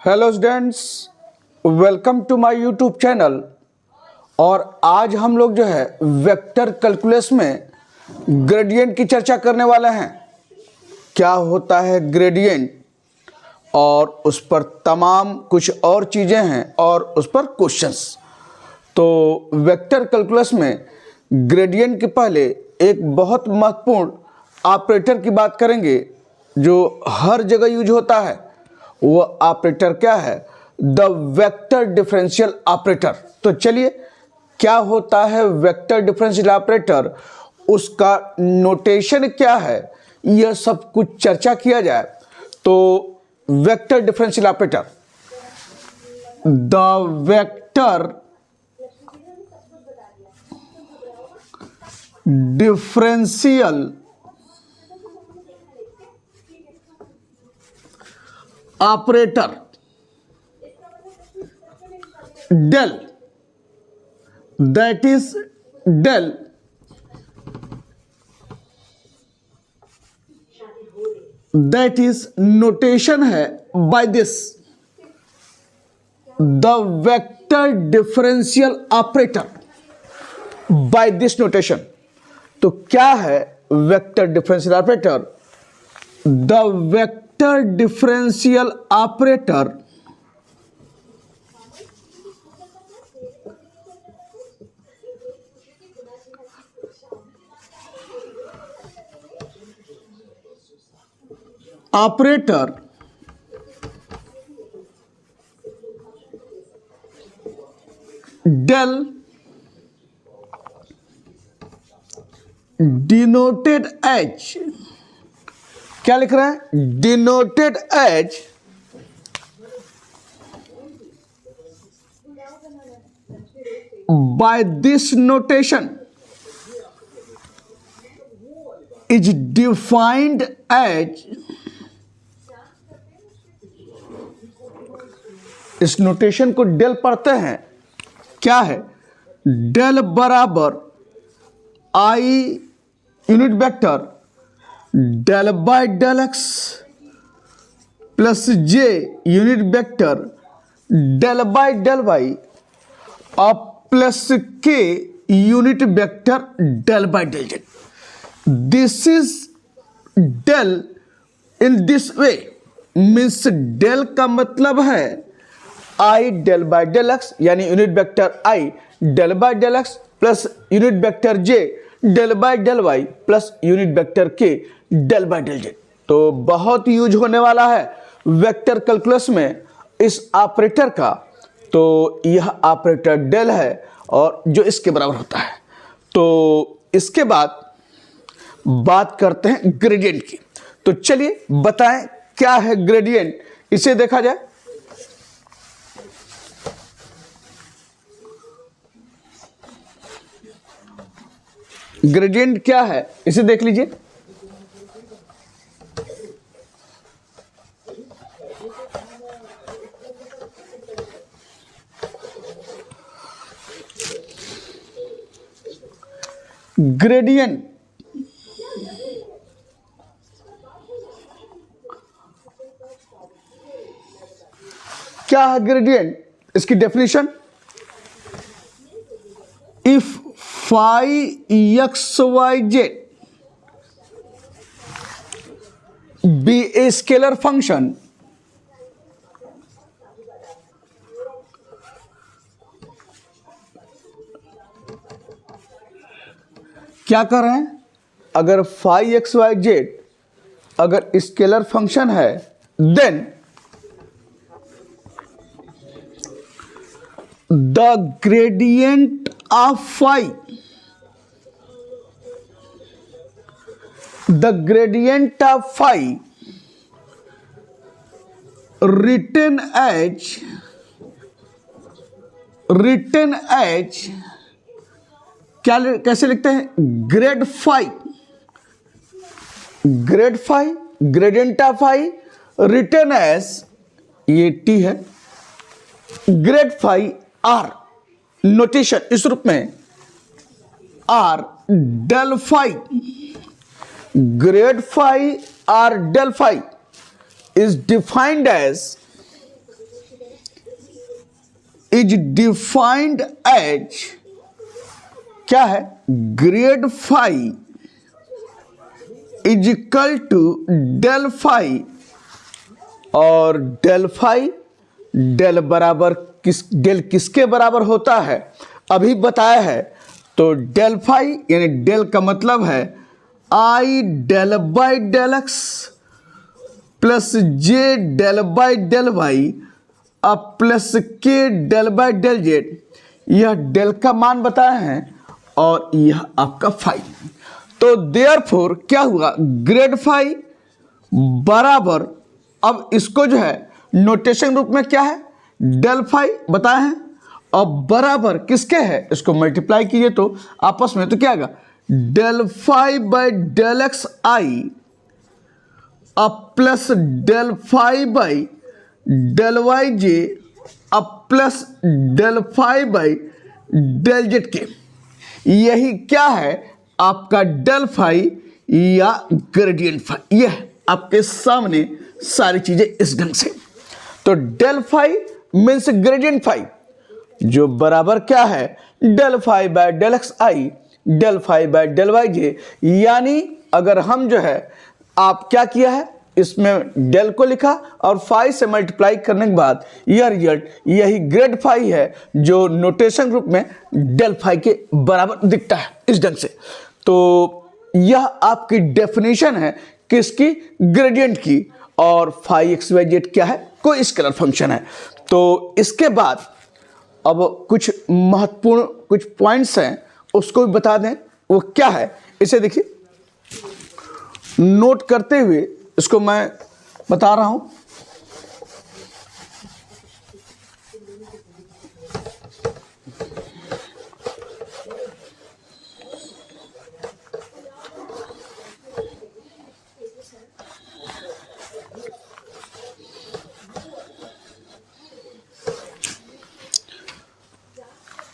Hello students, welcome to my YouTube channel. और आज हम लोग जो है वेक्टर कैलकुलस में ग्रेडियंट की चर्चा करने वाले हैं। क्या होता है ग्रेडियंट और उस पर तमाम कुछ और चीज़ें हैं और उस पर क्वेश्चंस। तो वेक्टर कैलकुलस में ग्रेडियंट के पहले एक बहुत महत्वपूर्ण ऑपरेटर की बात करेंगे जो हर जगह यूज होता है। वो ऑपरेटर क्या है? The vector differential operator. तो चलिए, क्या होता है वेक्टर डिफरेंशियल ऑपरेटर, उसका नोटेशन क्या है, यह सब कुछ चर्चा किया जाए। तो vector differential operator, the vector differential operator del, that is del, that is notation है by this, the vector differential operator by this notation। तो क्या है vector differential operator? The vector differential operator del denoted as, क्या लिख रहे हैं? denoted as by this notation is defined as, इस notation को डेल पढ़ते हैं, क्या है? डेल बराबर I unit vector del by del x plus J unit vector del by del Y और plus K unit vector del by del Z. This is del in this way, means del का मतलब है आई del by del X, यानी unit vector I del by del x plus unit vector J del by del Y plus unit vector के del by del Z. तो बहुत use होने वाला है वेक्टर कैलकुलस में इस ऑपरेटर का। तो यह ऑपरेटर डेल है और जो इसके बराबर होता है। तो इसके बाद बात करते हैं ग्रेडियंट की। तो चलिए बताएं क्या है ग्रेडियंट, इसे देखा जाए। ग्रेडियंट क्या है इसे देख लीजिए। ग्रेडियंट क्या है? ग्रेडियंट, इसकी definition, if phi xyz be a scalar function क्या कर रहे हैं? अगर phi xyz अगर स्केलर फंक्शन है, then the gradient of phi, the gradient of phi written as क्या कैसे लिखते हैं? Grad phi, grad phi, gradient of phi written as, ये टी है, ग्रेड फाई आर, नोटेशन इस रूप में or del phi, grade phi or del phi is defined as is defined as क्या है, grad phi is equal to del phi, और del phi del बराबर del किसके बराबर होता है अभी बताया है। तो डेल फाई यानी डेल का मतलब है आई del by del x plus j del by del y अब plus k del by del z, यह डेल का मान बताया है और यह आपका फाई। तो देयरफॉर क्या हुआ, ग्रेड फाई बराबर, अब इसको जो है नोटेशन रूप में क्या है, डेल फाई बताए हैं, और बराबर किसके है, इसको मल्टीप्लाई कीजिए तो आपस में तो क्या आएगा, del phi by del x i अब plus del phi by del y j अब plus del phi by del z k, यही क्या है आपका डेल फाई या ग्रेडियंट फाई। यह आपके सामने सारी चीजें इस ढंग से। तो del phi means gradient phi जो बराबर क्या है, del phi by del x i del phi by del y j, यानी अगर हम जो है आप क्या किया है इसमें डेल को लिखा और फाई से मल्टीप्लाई करने के बाद यह रिजल्ट यही ग्रेड फाई है जो नोटेशन रूप में डेल फाई के बराबर दिखता है इस ढंग से। तो यह आपकी डेफिनेशन है किसकी, ग्रेडियंट की, और फाई एक्स वाई जेड क्या है, कोई स्केलर फंक्शन है। तो इसके बाद अब कुछ महत्वपूर्ण कुछ पॉइंट्स हैं उसको भी बता दें, वो क्या है इसे देखिए नोट करते हुए इसको मैं बता रहा हूं।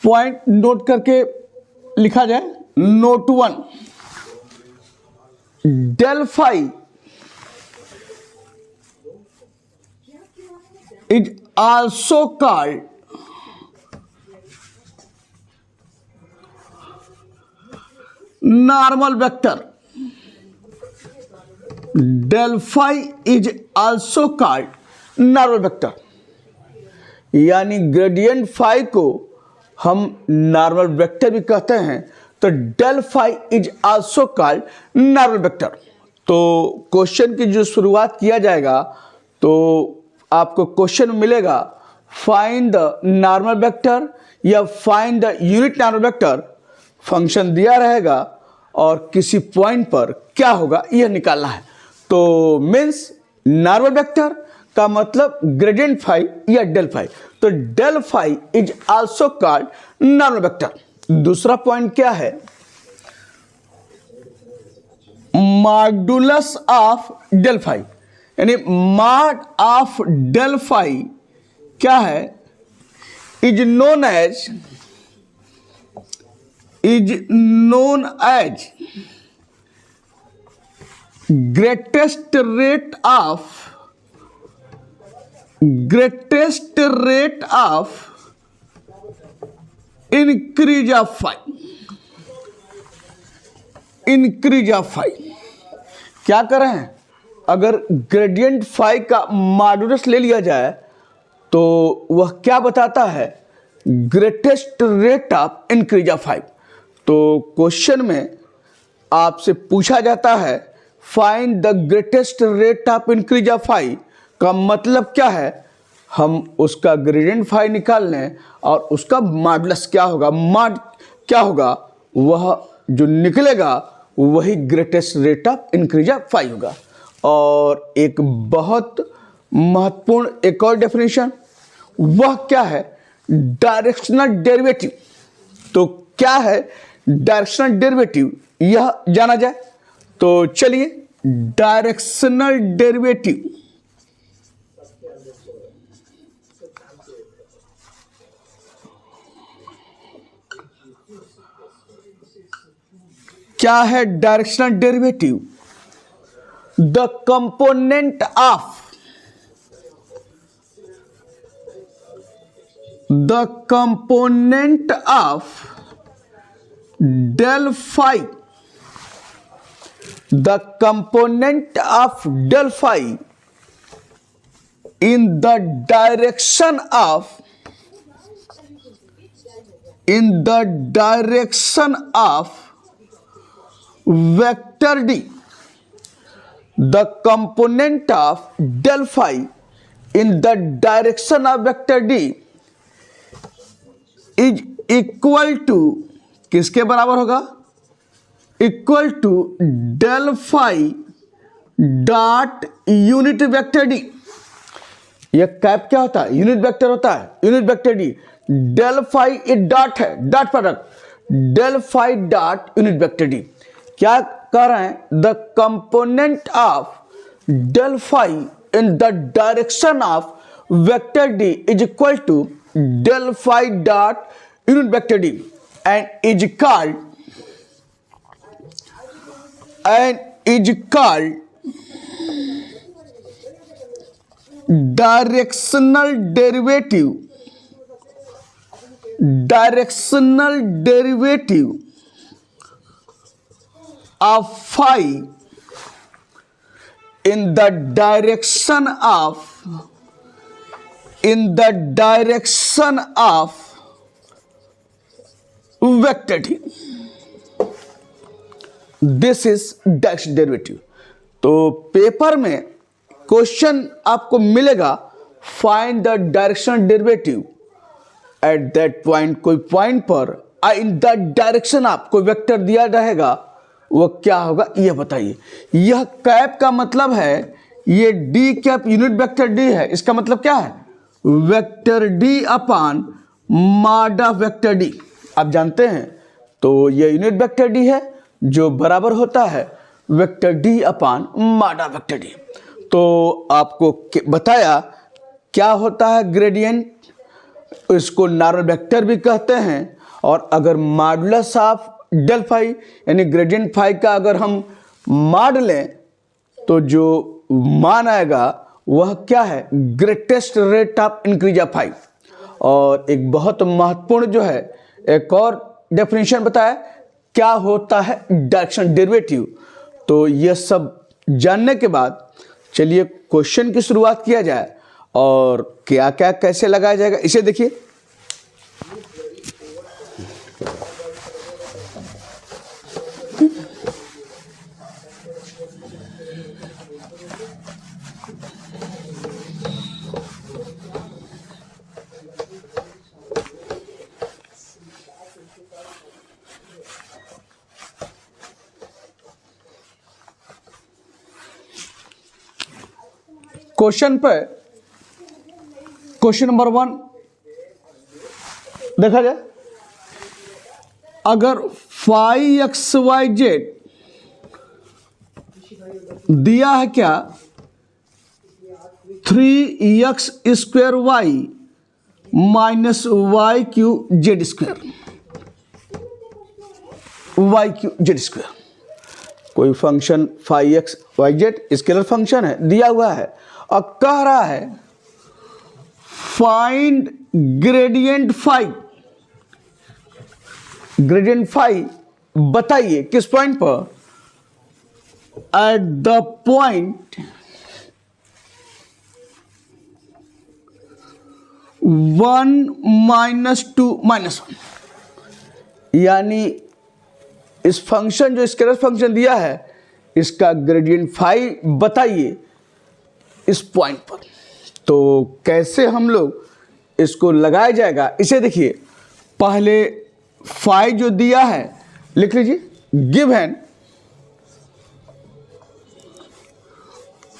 पॉइंट नोट करके लिखा जाए। Note 1, del phi is also called normal vector. Del phi is also called normal vector, यानी ग्रेडियंट फाई को हम नॉर्मल वेक्टर भी कहते हैं। तो del phi is also called normal vector. तो क्वेश्चन की जो शुरुआत किया जाएगा तो आपको क्वेश्चन मिलेगा फाइंड द नॉर्मल वेक्टर या find the unit normal vector, function दिया रहेगा और किसी पॉइंट पर क्या होगा यह निकालना है। तो मीन्स नॉर्मल वेक्टर का मतलब ग्रेडियंट फाई या डेल फाई। तो del phi is also called normal vector. दूसरा पॉइंट क्या है, मॉडुलस ऑफ डेल फाई, यानी मॉड ऑफ डेल फाई क्या है, is known as greatest rate of increase of phi. क्या कर रहे हैं, अगर ग्रेडियंट फाई का मॉडुलस ले लिया जाए तो वह क्या बताता है, greatest rate of increase of phi. तो क्वेश्चन में आपसे पूछा जाता है find the greatest rate of increase of phi का मतलब क्या है, हम उसका ग्रेडियंट फाई निकाल लें और उसका मॉडुलस क्या होगा, मॉड क्या होगा, वह जो निकलेगा वही greatest rate of increase of phi होगा। और एक बहुत महत्वपूर्ण एक और डेफिनेशन, वह क्या है, डायरेक्शनल डेरिवेटिव। तो क्या है डायरेक्शनल डेरिवेटिव, यह जाना जाए। तो चलिए डायरेक्शनल डेरिवेटिव क्या है, directional derivative the component of the component of del phi, the component of del phi in the direction of vector d, the component of del phi in the direction of vector d is equal to, किसके बराबर होगा? Equal to del phi dot unit vector D. यह cap क्या होता है? Unit vector होता है, unit vector D. Del phi एक डॉट है, dot product, del phi dot unit vector D. क्या कह रहे हैं? The component of del phi in the direction of vector D is equal to del phi dot unit vector D and is called directional derivative of phi in the direction of vector D. This is direction derivative. तो paper में question आपको मिलेगा, find the direction derivative at that point. कोई point पर in the direction आपको vector दिया रहेगा, वो क्या होगा यह बताइए। यह कैप का मतलब है, ये D cap unit vector D है। इसका मतलब क्या है? वेक्टर डी अपान माडा वेक्टर डी। आप जानते हैं, तो ये यूनिट वेक्टर डी है जो बराबर होता है वेक्टर डी अपान माडा वेक्टर डी। तो आपको बताया क्या होता है ग्रेडियंट, इसको नॉर्मल वेक्टर भी कहते हैं। और अगर मॉडुलस ऑफ डेल फाई यानी ग्रेडियंट फाई का अगर हम मॉड लें तो जो मान आएगा वह क्या है? Greatest rate of increase of phi. और एक बहुत महत्वपूर्ण जो है एक और डेफिनेशन बताया, क्या होता है डायरेक्शन डेरिवेटिव। तो यह सब जानने के बाद चलिए क्वेश्चन की शुरुआत किया जाए और क्या क्या कैसे लगाया जाएगा इसे देखिए। क्वेश्चन नंबर 1 देखा जाए। अगर फाई एक्स वाई जेड दिया है क्या 3x square Y minus Y Q Z square, y Q Z square. कोई function phi x Y z scalar function है, दिया हुआ है और कह रहा है find gradient phi. Gradient phi बताइए किस पॉइंट पर? At the point 1 minus 2 minus 1। यानी इस फंक्शन जो स्केलर फंक्शन दिया है इसका ग्रेडियंट फाई बताइए इस पॉइंट पर। तो कैसे हम लोग इसको लगाया जाएगा इसे देखिए। पहले फाई जो दिया है लिख लीजिए, given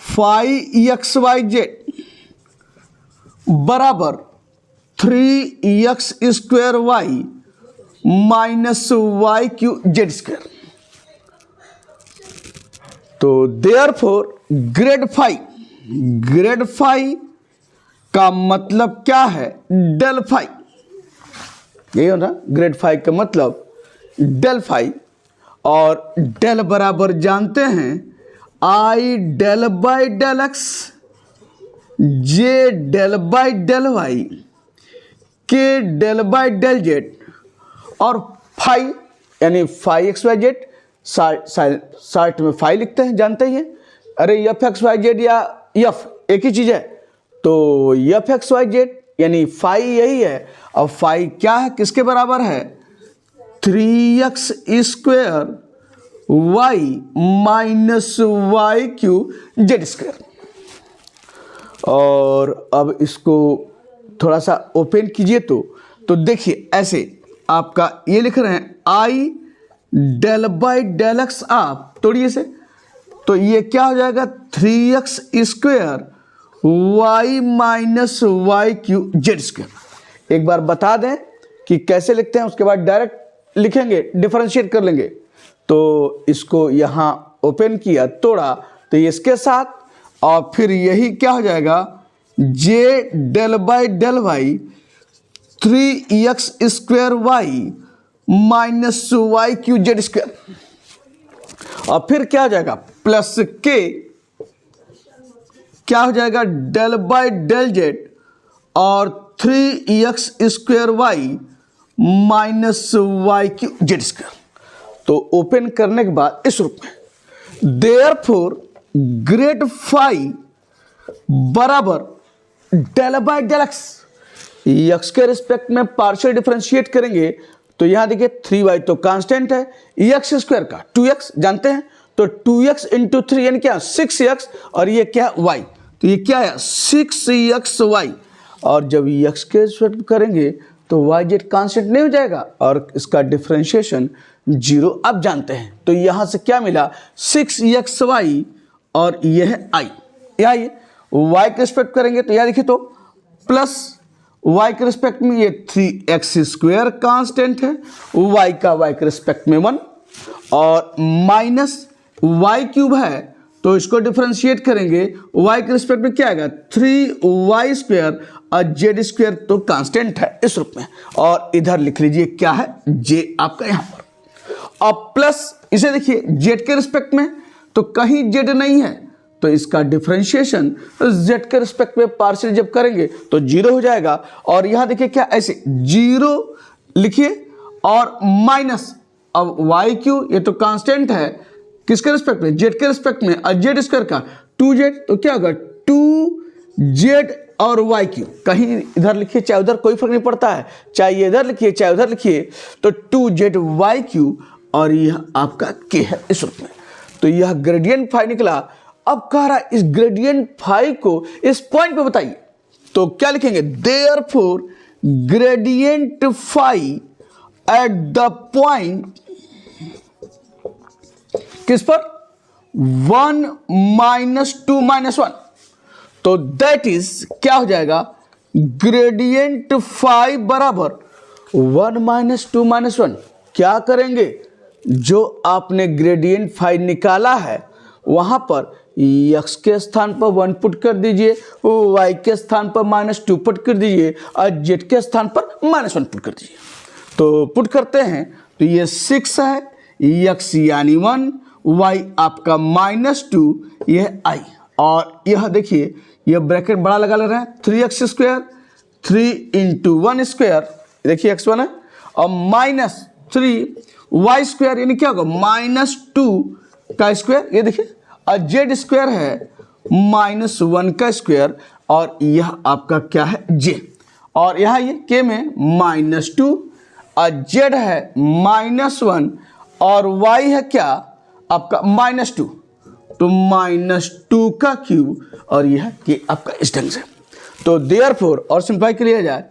phi x Y Z बराबर 3x square Y minus Y Q Z square. तो देयरफॉर ग्रेड फाई का मतलब क्या है? Del phi. यही हो ना, ग्रेड फाई का मतलब डेल फाई। और डेल बराबर जानते हैं आई del by del x, j del by del y, के डेल बाई डेल जेड और फाई यानी phi x Y z, short में फाई लिखते हैं, जानते ही हैं। अरे एफ एक्स वाई जेड या एफ एक ही चीज़ है, तो एफ एक्स वाई जेड यानी फाई यही है। और फाई क्या है, किसके बराबर है, 3x square Y minus Y Q Z square. और अब इसको थोड़ा सा ओपन कीजिए तो देखिए ऐसे आपका ये लिख रहे हैं आई डेल बाई डेल एक्स, आप तोड़िए से तो ये क्या हो जाएगा 3x square Y minus Y Q Z square. एक बार बता दें कि कैसे लिखते हैं, उसके बाद डायरेक्ट लिखेंगे, डिफरेंशिएट कर लेंगे। तो इसको यहाँ ओपन किया, तोड़ा, तो ये इसके साथ, और फिर यही क्या हो जाएगा j del by del y 3x square Y minus Y Q Z square. और फिर क्या हो जाएगा प्लस के क्या हो जाएगा डेल बाई डेल जेड और 3x square Y minus Y Q Z square. तो ओपन करने के बाद इस रूप में देयरफॉर ग्रेड फाई बराबर del by del X, X के रिस्पेक्ट में पार्शियल डिफरेंशिएट करेंगे तो यहां देखिए 3y तो कांस्टेंट है, एक्स स्क्वायर का 2x जानते हैं, तो 2x इंटू 3 यानी क्या 6x, और ये क्या y, तो ये क्या है 6xy। और जब x के रिस्पेक्ट करेंगे तो y जेड कांस्टेंट नहीं हो जाएगा और इसका डिफरेंशिएशन 0 आप जानते हैं। तो यहां से क्या मिला 6xy और ये है i। यहाँ ये y के रिस्पेक्ट करेंगे तो यहाँ देखिए तो प्लस y के रिस्पेक्ट में ये 3x स्क्वायर कांस्टेंट है, y का y के रिस्पेक्ट में 1 और माइनस y क्यूब है तो इसको डिफरेंशिएट करेंगे, y के रिस्पेक्ट में क्या आएगा 3y स्क्वायर और z स्क्वायर तो कांस्टेंट है इस रूप में। और इधर लिख लीजिए क्या है j आपका यहाँ पर। अब प्लस इसे देखिए z के रिस्पेक्ट में तो कहीं z नहीं है तो इसका डिफरेंशिएशन z के रिस्पेक्ट में पार्शियल जब करेंगे तो 0 हो जाएगा। और यहां देखिए क्या ऐसे 0 लिखिए और माइनस, अब वाई क्यू ये तो कांस्टेंट है किसके रिस्पेक्ट में z के रिस्पेक्ट में, और जेड स्क्वायर का 2z तो क्या होगा 2z और वाई क्यू, कहीं इधर लिखिए चाहे उधर कोई फर्क नहीं पड़ता है, चाहे इधर लिखिए चाहे उधर लिखिए, तो 2z वाई क्यू और यह आपका k है इस रूप में। तो यह ग्रेडियंट फाई निकला। अब कह रहा इस ग्रेडियंट फाई को इस पॉइंट पे बताइए, तो क्या लिखेंगे therefore gradient phi at the point किस पर 1 माइनस 2 माइनस 1, तो दैट इज क्या हो जाएगा ग्रेडियंट फाई बराबर 1 माइनस 2 माइनस 1। क्या करेंगे जो आपने ग्रेडियंट फाई निकाला है वहां पर x के स्थान पर 1 पुट कर दीजिए, y के स्थान पर -2 पुट कर दीजिए और z के स्थान पर -1 पुट कर दीजिए। तो पुट करते हैं तो ये 6 है, x यानी 1, y आपका -2, यह i। और यह देखिए यह ब्रैकेट बड़ा लगा ले रहे हैं 3x स्क्वायर 3 इंटू 1 स्क्वायर, देखिए x1 है, और -3y स्क्वायर यानी क्या होगा -2 का स्क्वायर, ये देखिए, और जेड स्क्वायर है -1 का स्क्वायर, और यह आपका क्या है j। और यहाँ ये k में -2 और z है -1 और y है क्या आपका -2, तो -2 का क्यूब, और यह k आपका इस ढंग से। तो देयरफॉर और सिंप्लाई कर लिया जाए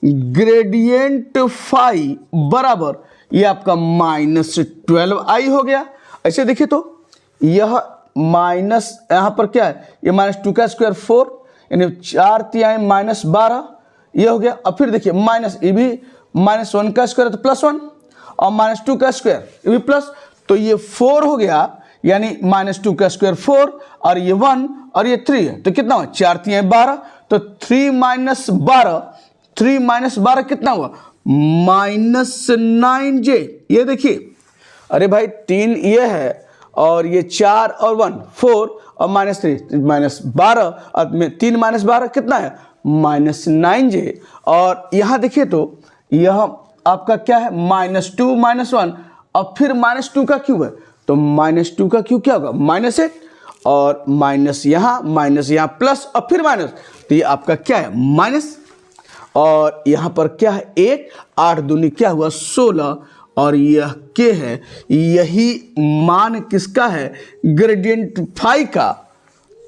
ग्रेडियंट फाई बराबर ये आपका -12i हो गया। ऐसे देखिए तो यह माइनस यहाँ पर क्या है ये -2 का स्क्वायर 4 यानी 4 तिहाई -12 ये हो गया। अब फिर देखिए माइनस, ये भी -1 का स्क्वायर तो +1 और -2 का स्क्वायर ये भी प्लस, तो ये 4 हो गया यानी -2 का स्क्वायर 4 और ये 1 और ये 3 है, तो कितना हुआ 4 तिहाई 12, तो 3 - 12 कितना हुआ -9j। ये देखिए अरे भाई 3 ये है और ये 4 और 1 4 और -3 -12 और 3 -12 कितना है -9j। और यहाँ देखिए तो यह आपका क्या है -2 -1 और फिर -2 का क्यूब है, तो -2 का क्यूब क्या होगा -8 और माइनस यहाँ प्लस और फिर माइनस, तो ये आपका क्या है माइनस। और यहाँ पर क्या है 8 8 दूनी क्या हुआ 16 और यह के है, यही मान किसका है ग्रेडियंट फाई का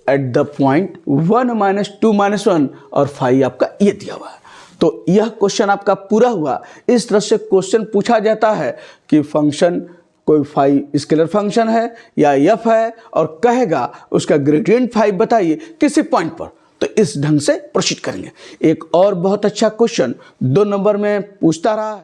एट द पॉइंट 1 -2 -1 और फाई आपका ये दिया हुआ है। तो यह क्वेश्चन आपका पूरा हुआ। इस तरह से क्वेश्चन पूछा जाता है कि फंक्शन कोई फाई स्केलर फंक्शन है या एफ है और कहेगा उसका ग्रेडियंट फाई बताइए किसी पॉइंट पर, तो इस ढंग से प्रोसीड करेंगे। एक और बहुत अच्छा क्वेश्चन 2 नंबर में पूछता रहा है।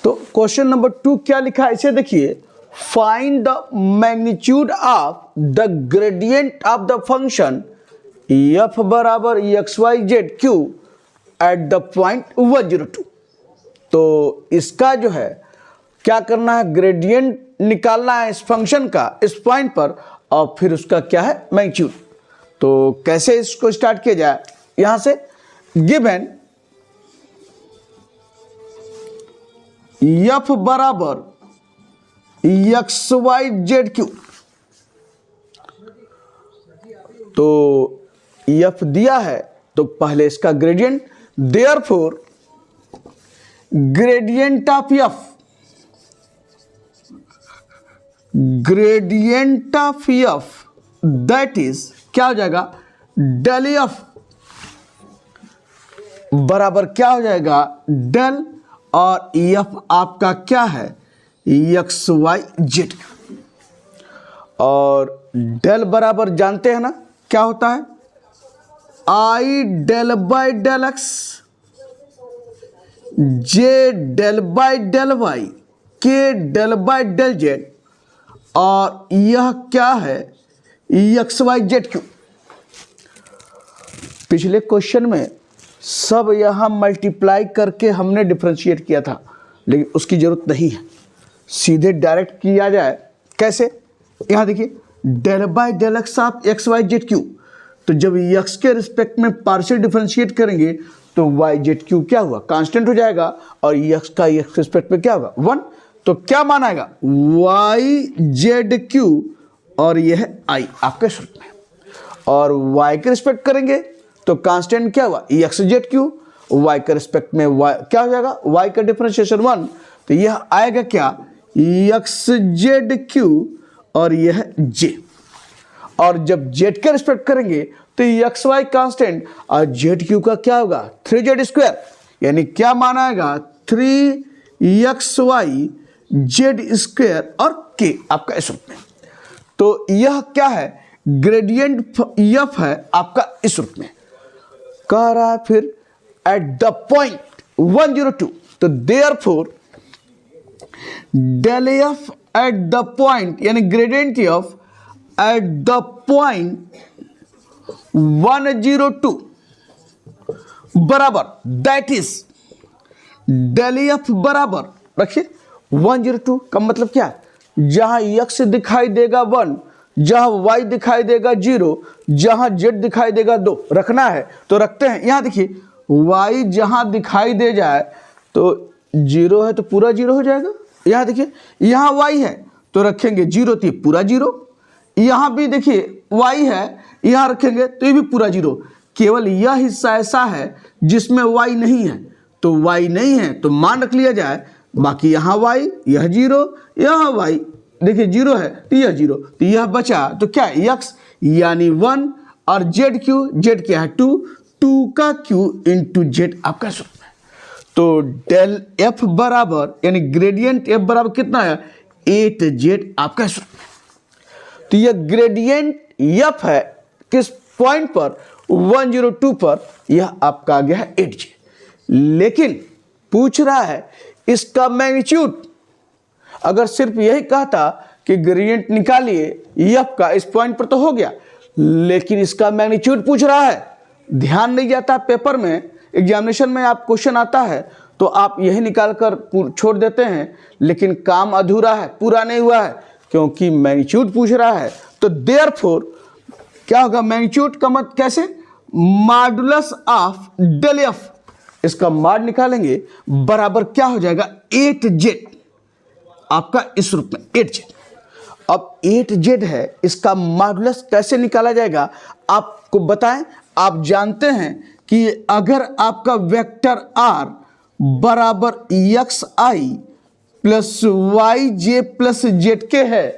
तो क्वेश्चन नंबर 2 क्या लिखा है इसे देखिए, find the magnitude of the gradient of the function F बराबर XYZ एट द पॉइंट 102। तो इसका जो है क्या करना है ग्रेडियंट निकालना है इस फंक्शन का इस पॉइंट पर और फिर उसका क्या है मैग्नीट्यूड। तो कैसे इसको स्टार्ट किया जाए, यहां से गिवन एफ बराबर XYZ, तो एफ दिया है तो पहले इसका gradient, therefore gradient of F, gradient of F that is क्या हो जाएगा डेल एफ बराबर क्या हो जाएगा डेल, और एफ आपका क्या है XYZ, और डेल बराबर जानते हैं ना क्या होता है आई del by del x j del by del y के डेल बाई डेल जेड, और यह क्या है XYZ। पिछले क्वेश्चन में सब यहां मल्टीप्लाई करके हमने डिफरेंशिएट किया था, लेकिन उसकी जरूरत नहीं है, सीधे डायरेक्ट किया जाए। कैसे, यहां देखिए del by del x of XYZ, तो जब x के रिस्पेक्ट में पार्शियल डिफरेंशिएट करेंगे तो YZ क्या हुआ कांस्टेंट हो जाएगा, और x का x के रिस्पेक्ट में क्या होगा 1, तो क्या मान आएगा YZ और यह I आपके सूत्र में, और y के रिस्पेक्ट करेंगे तो कांस्टेंट क्या हुआ XZ, y के रिस्पेक्ट में y क्या हो जाएगा y का डिफरेंशिएशन 1, तो यह आएगा क्या XZ और यह J, और जब Z के रिस्पेक्ट करेंगे तो XY कांस्टेंट और ZQ का क्या होगा 3Z², यानी क्या मान आएगा 3XYZ² और K आपका इस रूप में। तो यह क्या है ग्रेडियंट F है आपका इस रूप में। कह रहा है फिर एट द पॉइंट 102, तो therefore del F at the point यानी gradient F at the point 102 बराबर दैट इज डेल F बराबर रखिए 102 का मतलब क्या, जहां x दिखाई देगा 1, जहां y दिखाई देगा 0, जहां z दिखाई देगा 2 रखना है तो रखते हैं। यहां देखिए y जहां दिखाई दे जाए तो 0 है तो पूरा 0 हो जाएगा। यहां देखिए यहां y है तो रखेंगे 0 तो पूरा 0, यहां भी देखिए y है यहां रखेंगे तो ये भी पूरा 0, केवल यह हिस्सा ऐसा है जिसमें y नहीं है, तो y नहीं है तो मान रख लिया जाए, बाकी यहाँ y यह 0 यहाँ y देखिए 0 है तो यह 0, तो यह बचा तो क्या x यानी 1 और z क्या है 2, 2 का q इंटू z आपका सूत्र है। तो डेल f बराबर यानी ग्रेडियंट f बराबर कितना है 8z आपका सूत्र है। तो यह ग्रेडियंट f है किस पॉइंट पर 102 पर, यह आपका आ गया है 8j, लेकिन पूछ रहा है इसका मैग्नीट्यूड। अगर सिर्फ यही कहता कि ग्रेडियंट निकालिए f का इस पॉइंट पर तो हो गया, लेकिन इसका मैग्नीट्यूड पूछ रहा है। ध्यान नहीं जाता पेपर में एग्जामिनेशन में आप क्वेश्चन आता है तो आप यही निकाल कर छोड़ देते हैं, लेकिन काम अधूरा है, पूरा नहीं हुआ है, क्योंकि मैग्नीट्यूड पूछ रहा है। तो देयरफॉर क्या होगा, मैग्नीट्यूड का मत कैसे, मॉडुलस ऑफ डेल एफ, इसका मॉड निकालेंगे बराबर क्या हो जाएगा 8z, आपका इस रूप में 8z। अब 8z है, इसका मॉडुलस कैसे निकाला जाएगा आपको बताएं। आप जानते हैं कि अगर आपका वेक्टर r बराबर xi plus yj plus zk है,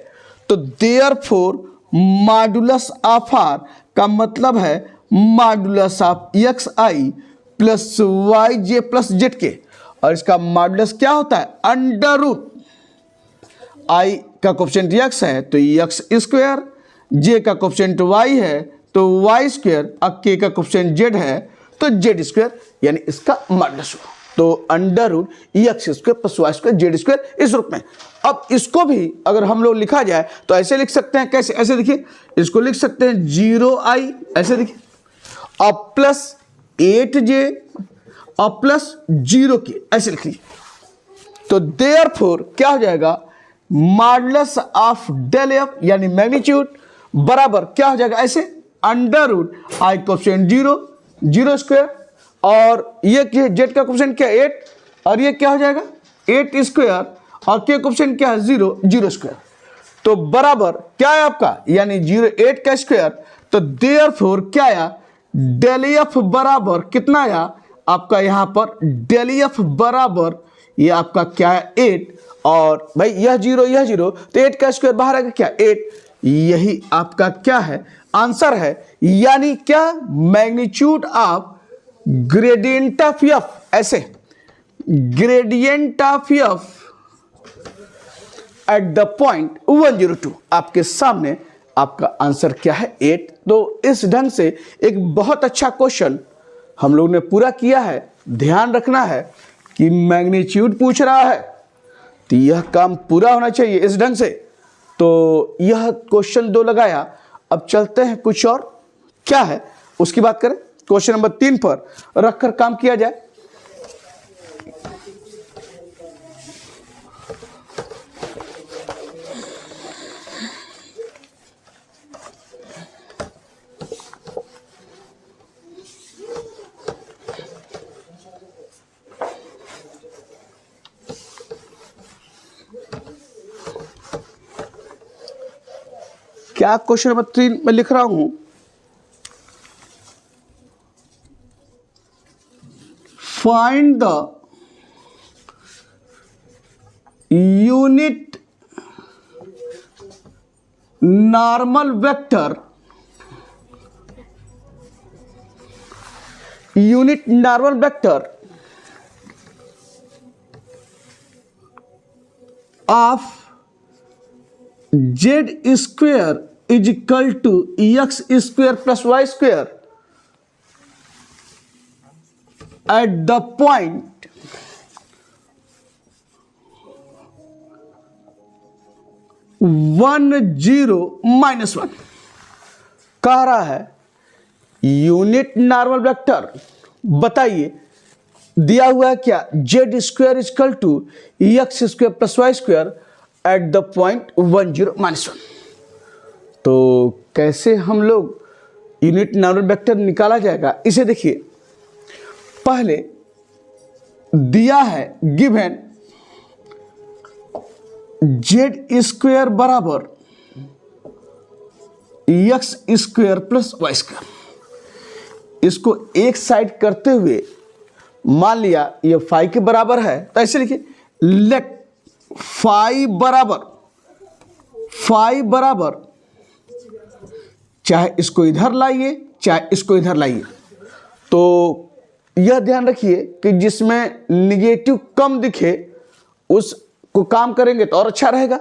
तो देयरफॉर मॉडुलस ऑफ r का मतलब है modulus of xi plus yj plus zk, और इसका मॉडुलस क्या होता है, अंडर रूट i का कोफिशिएंट x है तो x स्क्वायर, j का कोफिशिएंट y है तो y स्क्वायर, और k का कोफिशिएंट z है तो z स्क्वायर, यानी इसका मॉडुलस हुआ। तो under root x square plus y square z square इस रूप में। अब इसको भी अगर हम लोग लिखा जाए तो ऐसे लिख सकते हैं, कैसे, ऐसे देखिए, इसको लिख सकते हैं 0i, ऐसे देखिए, और प्लस 8j और प्लस 0k, ऐसे लिख लीजिए। तो देयरफॉर क्या हो जाएगा, मॉडुलस ऑफ डेल एफ यानी मैग्नीट्यूड बराबर क्या हो जाएगा, ऐसे under root i coefficient 0 square, और ये जेड का कोफिशिएंट क्या है 8, और ये क्या हो जाएगा 8 स्क्वायर, और के कोफिशिएंट क्या है 0 स्क्वायर। तो बराबर क्या है आपका, यानी 8 का स्क्वायर। तो देयरफॉर क्या आया, डेल एफ बराबर कितना आया आपका, यहाँ पर डेल एफ बराबर ये आपका क्या है 8, और भाई यह 0 तो 8 का स्क्वायर बाहर आएगा क्या 8, यही आपका क्या है आंसर है। यानी क्या, magnitude of gradient of F, ऐसे gradient of F at the point 102, आपके सामने आपका आंसर क्या है 8। तो इस ढंग से एक बहुत अच्छा क्वेश्चन हम लोग ने पूरा किया है। ध्यान रखना है कि मैग्नीट्यूड पूछ रहा है तो यह काम पूरा होना चाहिए इस ढंग से। तो यह क्वेश्चन 2 लगाया। अब चलते हैं कुछ और क्या है उसकी बात करें। क्वेश्चन नंबर 3 पर रखकर काम किया जाए। क्या क्वेश्चन नंबर 3 में लिख रहा हूं, find the unit normal vector, unit normal vector of z square is equal to x square plus y square at the point -1 कह रहा है यूनिट नॉर्मल वेक्टर बताइए। दिया हुआ है क्या, z square is equal to x square plus y square at the point 10 -1। तो कैसे हम लोग यूनिट नॉर्मल वेक्टर निकाला जाएगा, इसे देखिए। पहले दिया है गिवन z स्क्वेयर बराबर x square plus y square. इसको एक साइड करते हुए मान लिया ये फाई के बराबर है, तो ऐसे लिखिए लेट फाई बराबर चाहे इसको इधर लाइए चाहे इसको इधर लाइए। तो यह ध्यान रखिए कि जिसमें निगेटिव कम दिखे उसको काम करेंगे तो और अच्छा रहेगा।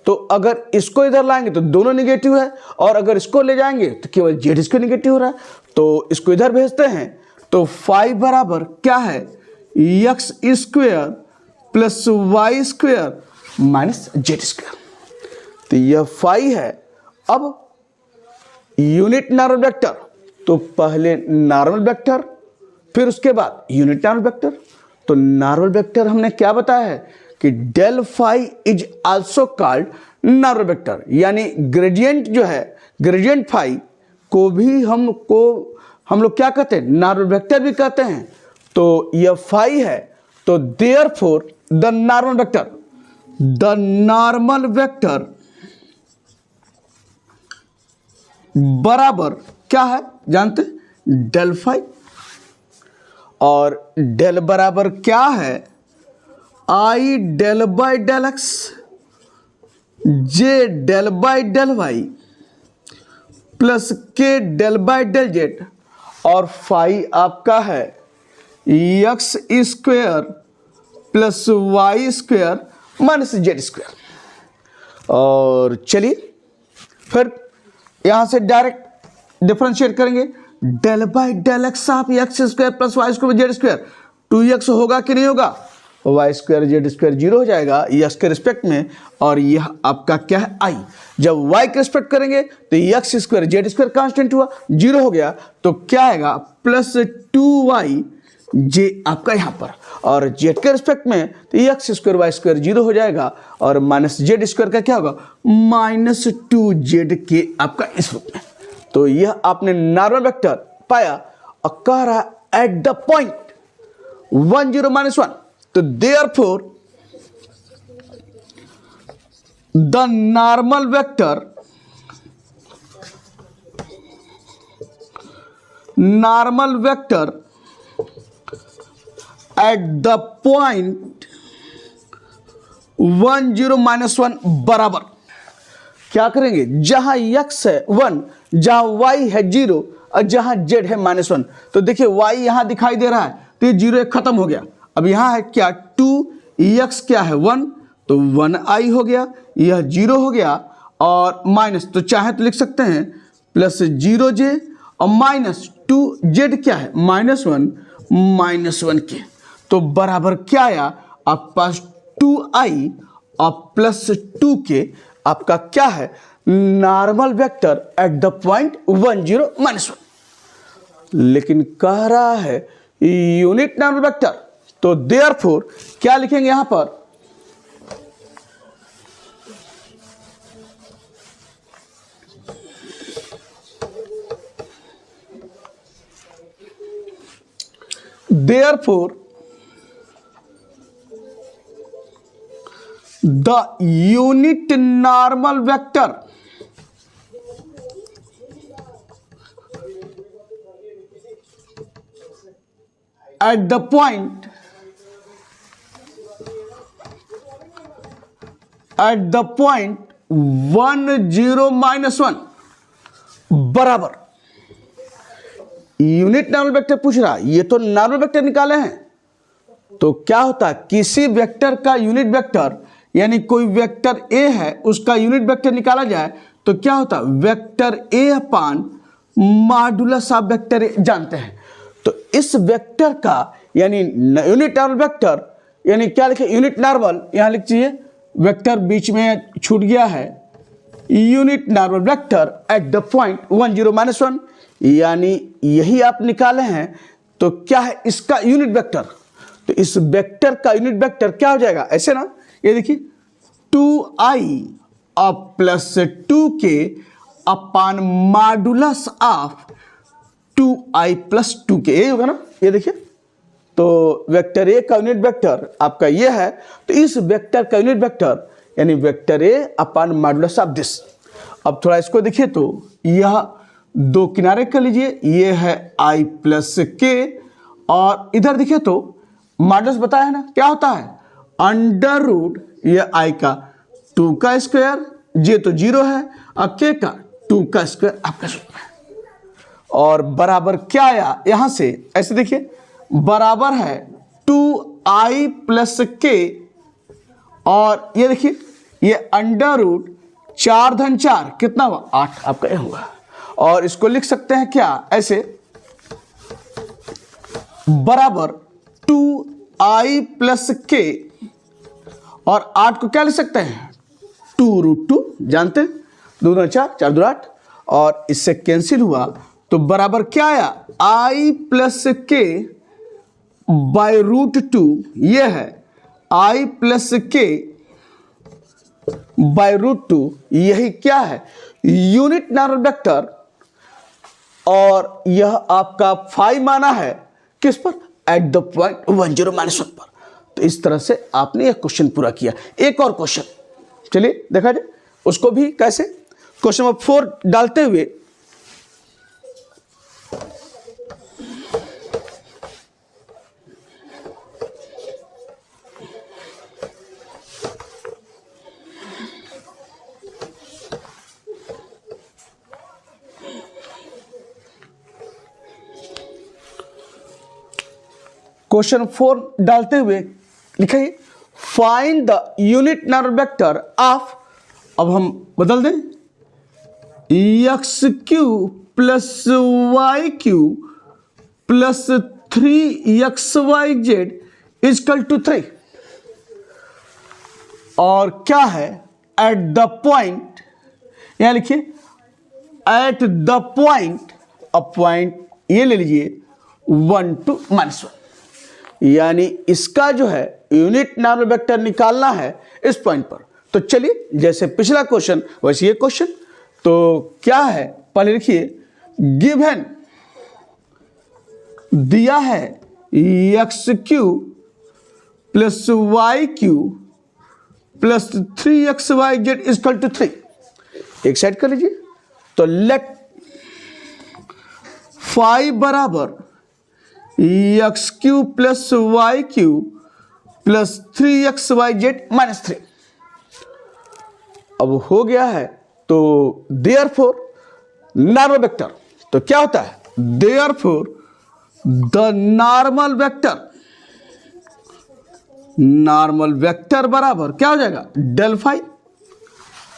तो अगर इसको इधर लाएंगे तो दोनों निगेटिव है, और अगर इसको ले जाएंगे तो केवल जेड इसको निगेटिव हो रहा है। तो इसको इधर भेजते हैं तो फाई बराबर क्या है, x square plus Y square minus Z square. तो यह फाई है। अब यूनिट नॉर्मल वेक्टर, तो पहले नॉर्मल वेक्टर फिर उसके बाद यूनिट नॉर्मल वेक्टर। तो नॉर्मल वेक्टर हमने क्या बताया है कि del phi is also called normal vector, यानी ग्रेडियंट जो है, ग्रेडियंट फाई को भी हम लोग क्या कहते हैं, नॉर्मल वेक्टर भी कहते हैं। तो यह फाई है, तो देयरफॉर द नॉर्मल वेक्टर बराबर क्या है जानते हैं, डेल फाई। और डेल बराबर क्या है, आई del by del x j del by del Y plus k del by del Z, और फाई आपका है x square plus Y square minus Z square. और चलिए फिर यहां से डायरेक्ट डिफरेंशिएट करेंगे, del by del x of x square plus y square z square, 2x होगा कि नहीं होगा, y square z square zero हो जाएगा एक्स के रिस्पेक्ट में, और यह आपका क्या है आई। जब y के रिस्पेक्ट करेंगे तो X square z square constant हुआ, जीरो हो गया, तो क्या आएगा प्लस 2y जे आपका यहाँ पर, और जेड के रिस्पेक्ट में तो X square Y square zero हो जाएगा, और माइनस जेड स्क्वायर का क्या होगा -2z के आपका इस रूप में। तो यह आपने नॉर्मल वेक्टर पाया और कह रहा एट द पॉइंट 1 0 -1, तो therefore the normal vector eight the point 1 0 -1 बराबर क्या करेंगे, जहां x है 1, जहां y है 0 और जहां z है -1। तो देखिए y यहां दिखाई दे रहा है, तो ये 0 खत्म हो गया। अब यहां है क्या 2x क्या है 1, तो 1i हो गया, यह 0 हो गया, और माइनस तो चाहे तो लिख सकते हैं प्लस 0j और -2z क्या है -1 के, तो बराबर क्या आया आपके पास 2i और प्लस 2k आपका क्या है normal vector eight the point 1 0 -1। लेकिन कह रहा है यूनिट नॉर्मल वेक्टर, तो देयरफॉर क्या लिखेंगे यहां पर, therefore the unit normal vector at the point 1 0 -1 बराबर, यूनिट नॉर्मल वेक्टर पूछ रहा, ये तो नॉर्मल वेक्टर निकाले हैं, तो क्या होता है किसी वेक्टर का यूनिट वेक्टर, यानी कोई वेक्टर ए है उसका यूनिट वेक्टर निकाला जाए तो क्या होता है vector A upon modulus of vector A जानते हैं। तो इस वेक्टर का यानी यूनिट नॉर्मल वेक्टर, यानी क्या लिखे यूनिट नॉर्मल, यहां लिख दीजिए, वेक्टर बीच में छूट गया है, unit normal vector eight the point 1 0 -1, यानी यही आप निकाले हैं, तो क्या है इसका यूनिट वेक्टर, तो इस वेक्टर का यूनिट वेक्टर क्या हो जाएगा ऐसे ना, ये देखिए 2i और plus 2k upon modulus of 2i plus 2k, ये होगा ना, ये देखिए। तो वेक्टर ए का यूनिट वेक्टर आपका ये है, तो इस वेक्टर का यूनिट वेक्टर यानी vector A upon modulus of this. अब थोड़ा इसको देखिए, तो यह दो किनारे कर लीजिए, ये है i प्लस के, और इधर देखिए तो मॉडुलस बताया है ना क्या होता है अंडर रूट, ये i का 2 का स्क्वायर, जे तो 0 है, और k का 2 का स्क्वायर आपका सूत्र है, और बराबर क्या आया यहां से ऐसे देखिए, बराबर है 2i प्लस के, और ये देखिए ये अंडर रूट 4 धन 4 कितना हुआ 8 आपका ये हुआ, और इसको लिख सकते हैं क्या ऐसे, बराबर 2i प्लस के, और 8 को क्या लिख सकते हैं 2√2 जानते हैं, 2 2 4 4 2 8, और इससे कैंसिल हुआ, तो बराबर क्या आया i प्लस के बाय रूट 2 ये है I प्लस के बाय रूट 2, यही क्या है यूनिट नॉर्मल वेक्टर, और यह आपका फाई माना है किस पर, एट द पॉइंट 1 0 -1 पर। तो इस तरह से आपने यह क्वेश्चन पूरा किया। एक और क्वेश्चन चलिए देखा जाए उसको भी कैसे, क्वेश्चन नंबर 4 डालते हुए क्वेश्चन 4 डालते हुए लिखिए find the unit normal vector of, अब हम बदल दें, X cube plus Y cube plus 3xyz equal to 3, और क्या है एट द पॉइंट, यहां लिखिए एट द पॉइंट, अब पॉइंट ये ले लीजिए 1 2 -1, यानी इसका जो है यूनिट नॉर्मल वेक्टर निकालना है इस पॉइंट पर। तो चलिए जैसे पिछला क्वेश्चन वैसे ये क्वेश्चन, तो क्या है पहले लिखिए गिवन दिया है x cube plus Y cube plus 3xyz equal to 3, एक साइड कर लीजिए। तो लेट फाई बराबर X cube plus Y cube plus 3xyz -3, अब हो गया है। तो देयरफॉर नॉर्मल वेक्टर, तो क्या होता है देयरफॉर द नॉर्मल वेक्टर बराबर क्या हो जाएगा डेल फाई,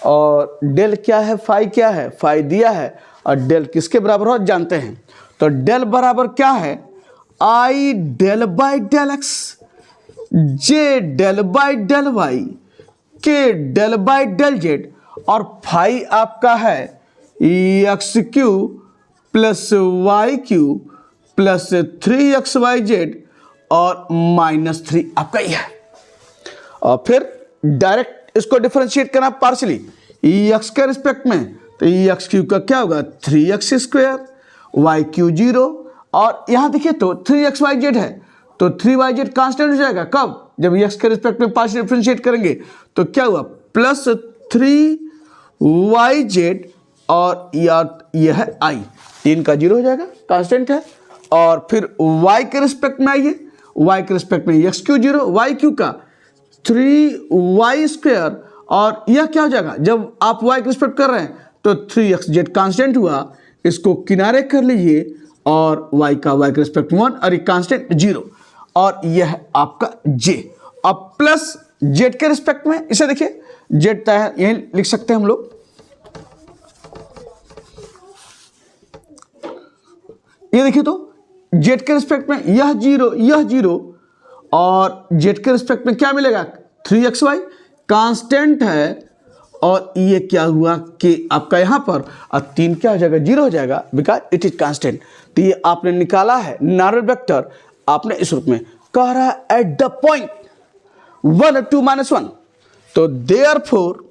और डेल क्या है फाई, क्या है फाई दिया है, और डेल किसके बराबर हो जानते हैं। तो डेल बराबर क्या है आई del by del x, j del by del y, के डेल बाई डेल जेड, और फाई आपका है x cube plus Y cube plus 3xyz और -3 आपका यह है। और फिर डायरेक्ट इसको डिफरेंशिएट करना पार्शली एक्स के रिस्पेक्ट में, तो एक्स क्यू का क्या होगा 3x², वाई क्यू 0, और यहां देखिए तो 3xyz है, तो 3yz कांस्टेंट हो जाएगा कब, जब x के रिस्पेक्ट में पार्शियल डिफरेंशिएट करेंगे। तो क्या हुआ प्लस 3yz, और यह है i, 3 का 0 हो जाएगा कांस्टेंट है। और फिर y के रिस्पेक्ट में आइए, y के रिस्पेक्ट में एक्स क्यू 0, वाई क्यू का 3y², और यह क्या हो जाएगा जब आप y के रिस्पेक्ट कर रहे हैं तो 3xz कांस्टेंट हुआ, इसको किनारे कर लीजिए, और y का y के रिस्पेक्ट 1 और ये कांस्टेंट 0, और यह आपका j। अब प्लस z के रिस्पेक्ट में इसे देखिए z यही लिख सकते हैं हम लोग, ये देखिए तो z के रिस्पेक्ट में यह 0, और z के रिस्पेक्ट में क्या मिलेगा 3xy कांस्टेंट है, और ये क्या हुआ कि आपका यहां पर 3 क्या हो जाएगा 0 हो जाएगा, बिकॉज इट इज कांस्टेंट। तो ये आपने निकाला है नॉर्मल वेक्टर, आपने इस रूप में कह रहा है एट द पॉइंट 1 2 -1, तो therefore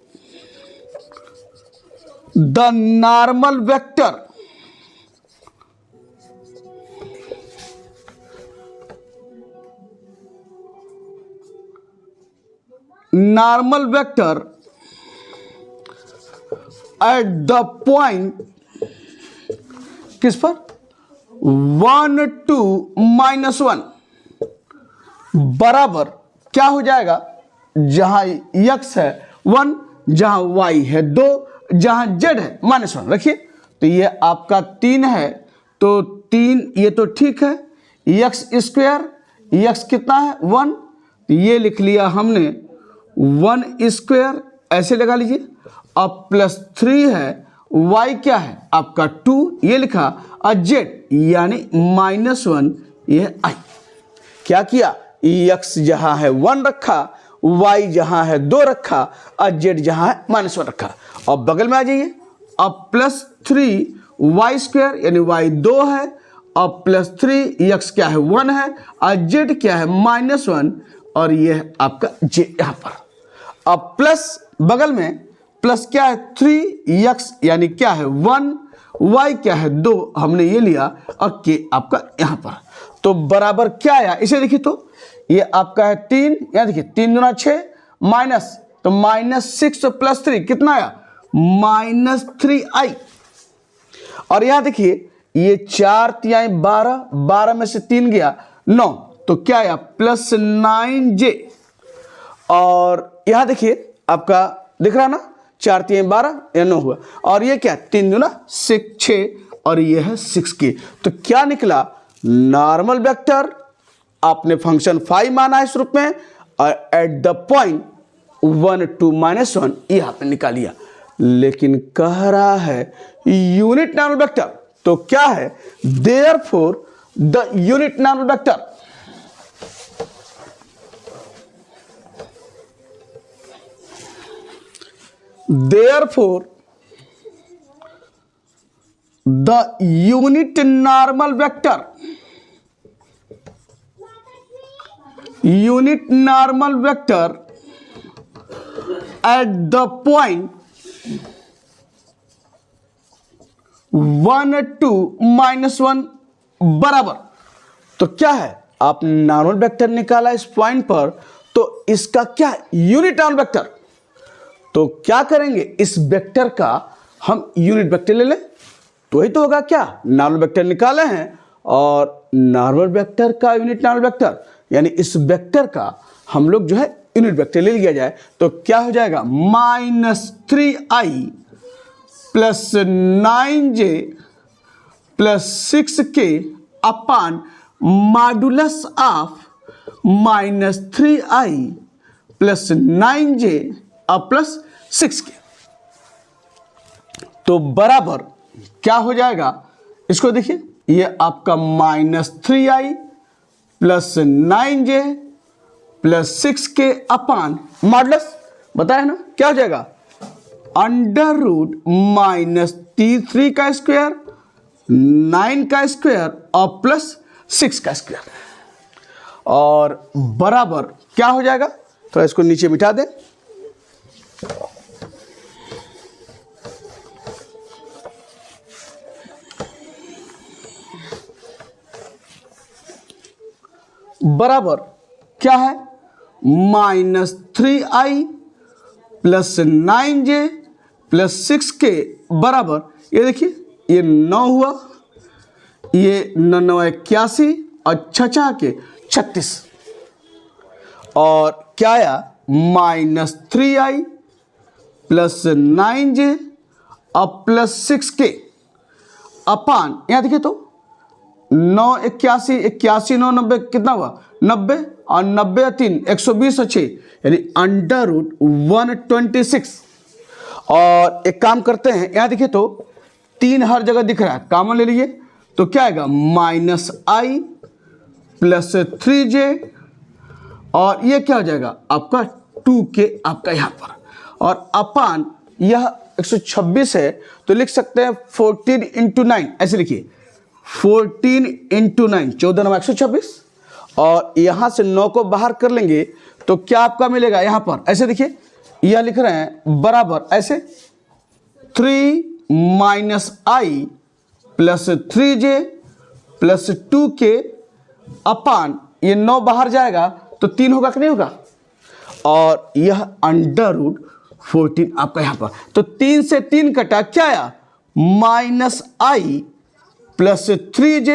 the normal vector eight the point किस पर 1 2 -1 बराबर क्या हो जाएगा, जहां x है 1, जहां y है 2, जहां z है -1 रखिए। तो ये आपका 3 है, तो 3 ये तो ठीक है, x², x कितना है 1, ये लिख लिया हमने 1² ऐसे लगा लीजिए, अब प्लस 3 है, y क्या है आपका 2 ये लिखा, और z यानी -1 ये i। क्या किया x जहां है 1 रखा, y जहां है 2 रखा, और z जहां है -1 रखा। अब बगल में आ जाइए, अब प्लस 3y² यानी y 2 है, और प्लस 3 क्या है 1 है और जेड क्या है -1 और ये है आपका जे यहाँ पर। अब प्लस बगल में प्लस क्या है 3x यानी क्या है 1, y क्या है 2 हमने ये लिया और के आपका यहाँ पर। तो बराबर क्या आया इसे देखिए तो ये आपका है 3, यहाँ देखिए 3 दूना 6 माइनस तो -6 प्लस 3 कितना आया -3i। और यहाँ देखिए ये 4 तिहाई 12, 12 में से 3 गया 9 तो क्या आया +9j। और यहाँ देखिए आपका दिख रहा ना 4 तिहाई 12 या 9 हुआ और ये क्या 3 दूना 6 और ये है 6k। तो क्या निकला नॉर्मल वेक्टर आपने फंक्शन फाई माना है इस रूप में और एट द पॉइंट 1 2 -1 यहाँ पे निकालिया। लेकिन कह रहा है यूनिट नॉर्मल वेक्टर तो क्या है therefore the unit normal vector therefore the unit normal vector at the point 1 2 -1 बराबर। तो क्या है आप नॉर्मल वेक्टर निकाला इस पॉइंट पर तो इसका क्या यूनिट नॉर्मल वेक्टर। तो क्या करेंगे इस वेक्टर का हम यूनिट वेक्टर ले लें तो ही तो होगा क्या नॉर्मल वेक्टर निकाले हैं और नॉर्मल वेक्टर का यूनिट नॉर्मल वेक्टर यानी इस वेक्टर का हम लोग जो है यूनिट वेक्टर ले लिया जाए तो क्या हो जाएगा -3i + 9j + 6k upon modulus of -3i + 9j + 6k। तो बराबर क्या हो जाएगा इसको देखिए ये आपका -3i + 9j + 6k अपान मॉडुलस बताया ना क्या हो जाएगा √-3 का स्क्वायर 9 का स्क्वायर और +6 का स्क्वायर और बराबर क्या हो जाएगा। तो इसको नीचे मिटा दें बराबर क्या है -3i + 9j + 6k बराबर ये देखिए ये 9 हुआ ये 9 81 और 6 के 36 और क्या आया -3i + 9j और +6k अपान यहाँ देखिए तो 9 81 81 9 90 कितना हुआ 90 और 90 और 3 120 और 6 यानी √126। और एक काम करते हैं यहाँ देखिए तो 3 हर जगह दिख रहा है कॉमन ले लीजिए तो क्या आएगा -i + 3j और ये क्या हो जाएगा आपका 2k आपका यहाँ पर और अपान यह 126 है तो लिख सकते हैं 14 × 9 ऐसे लिखिए 14 × 9 14 9 126 और यहाँ से 9 को बाहर कर लेंगे तो क्या आपका मिलेगा यहाँ पर ऐसे देखिए यह लिख रहे हैं बराबर ऐसे 3 - i + 3j + 2k अपान ये 9 बाहर जाएगा तो 3 होगा कि नहीं होगा और यह √14 आपका यहाँ पर। तो 3 से 3 कटा क्या आया -i + 3j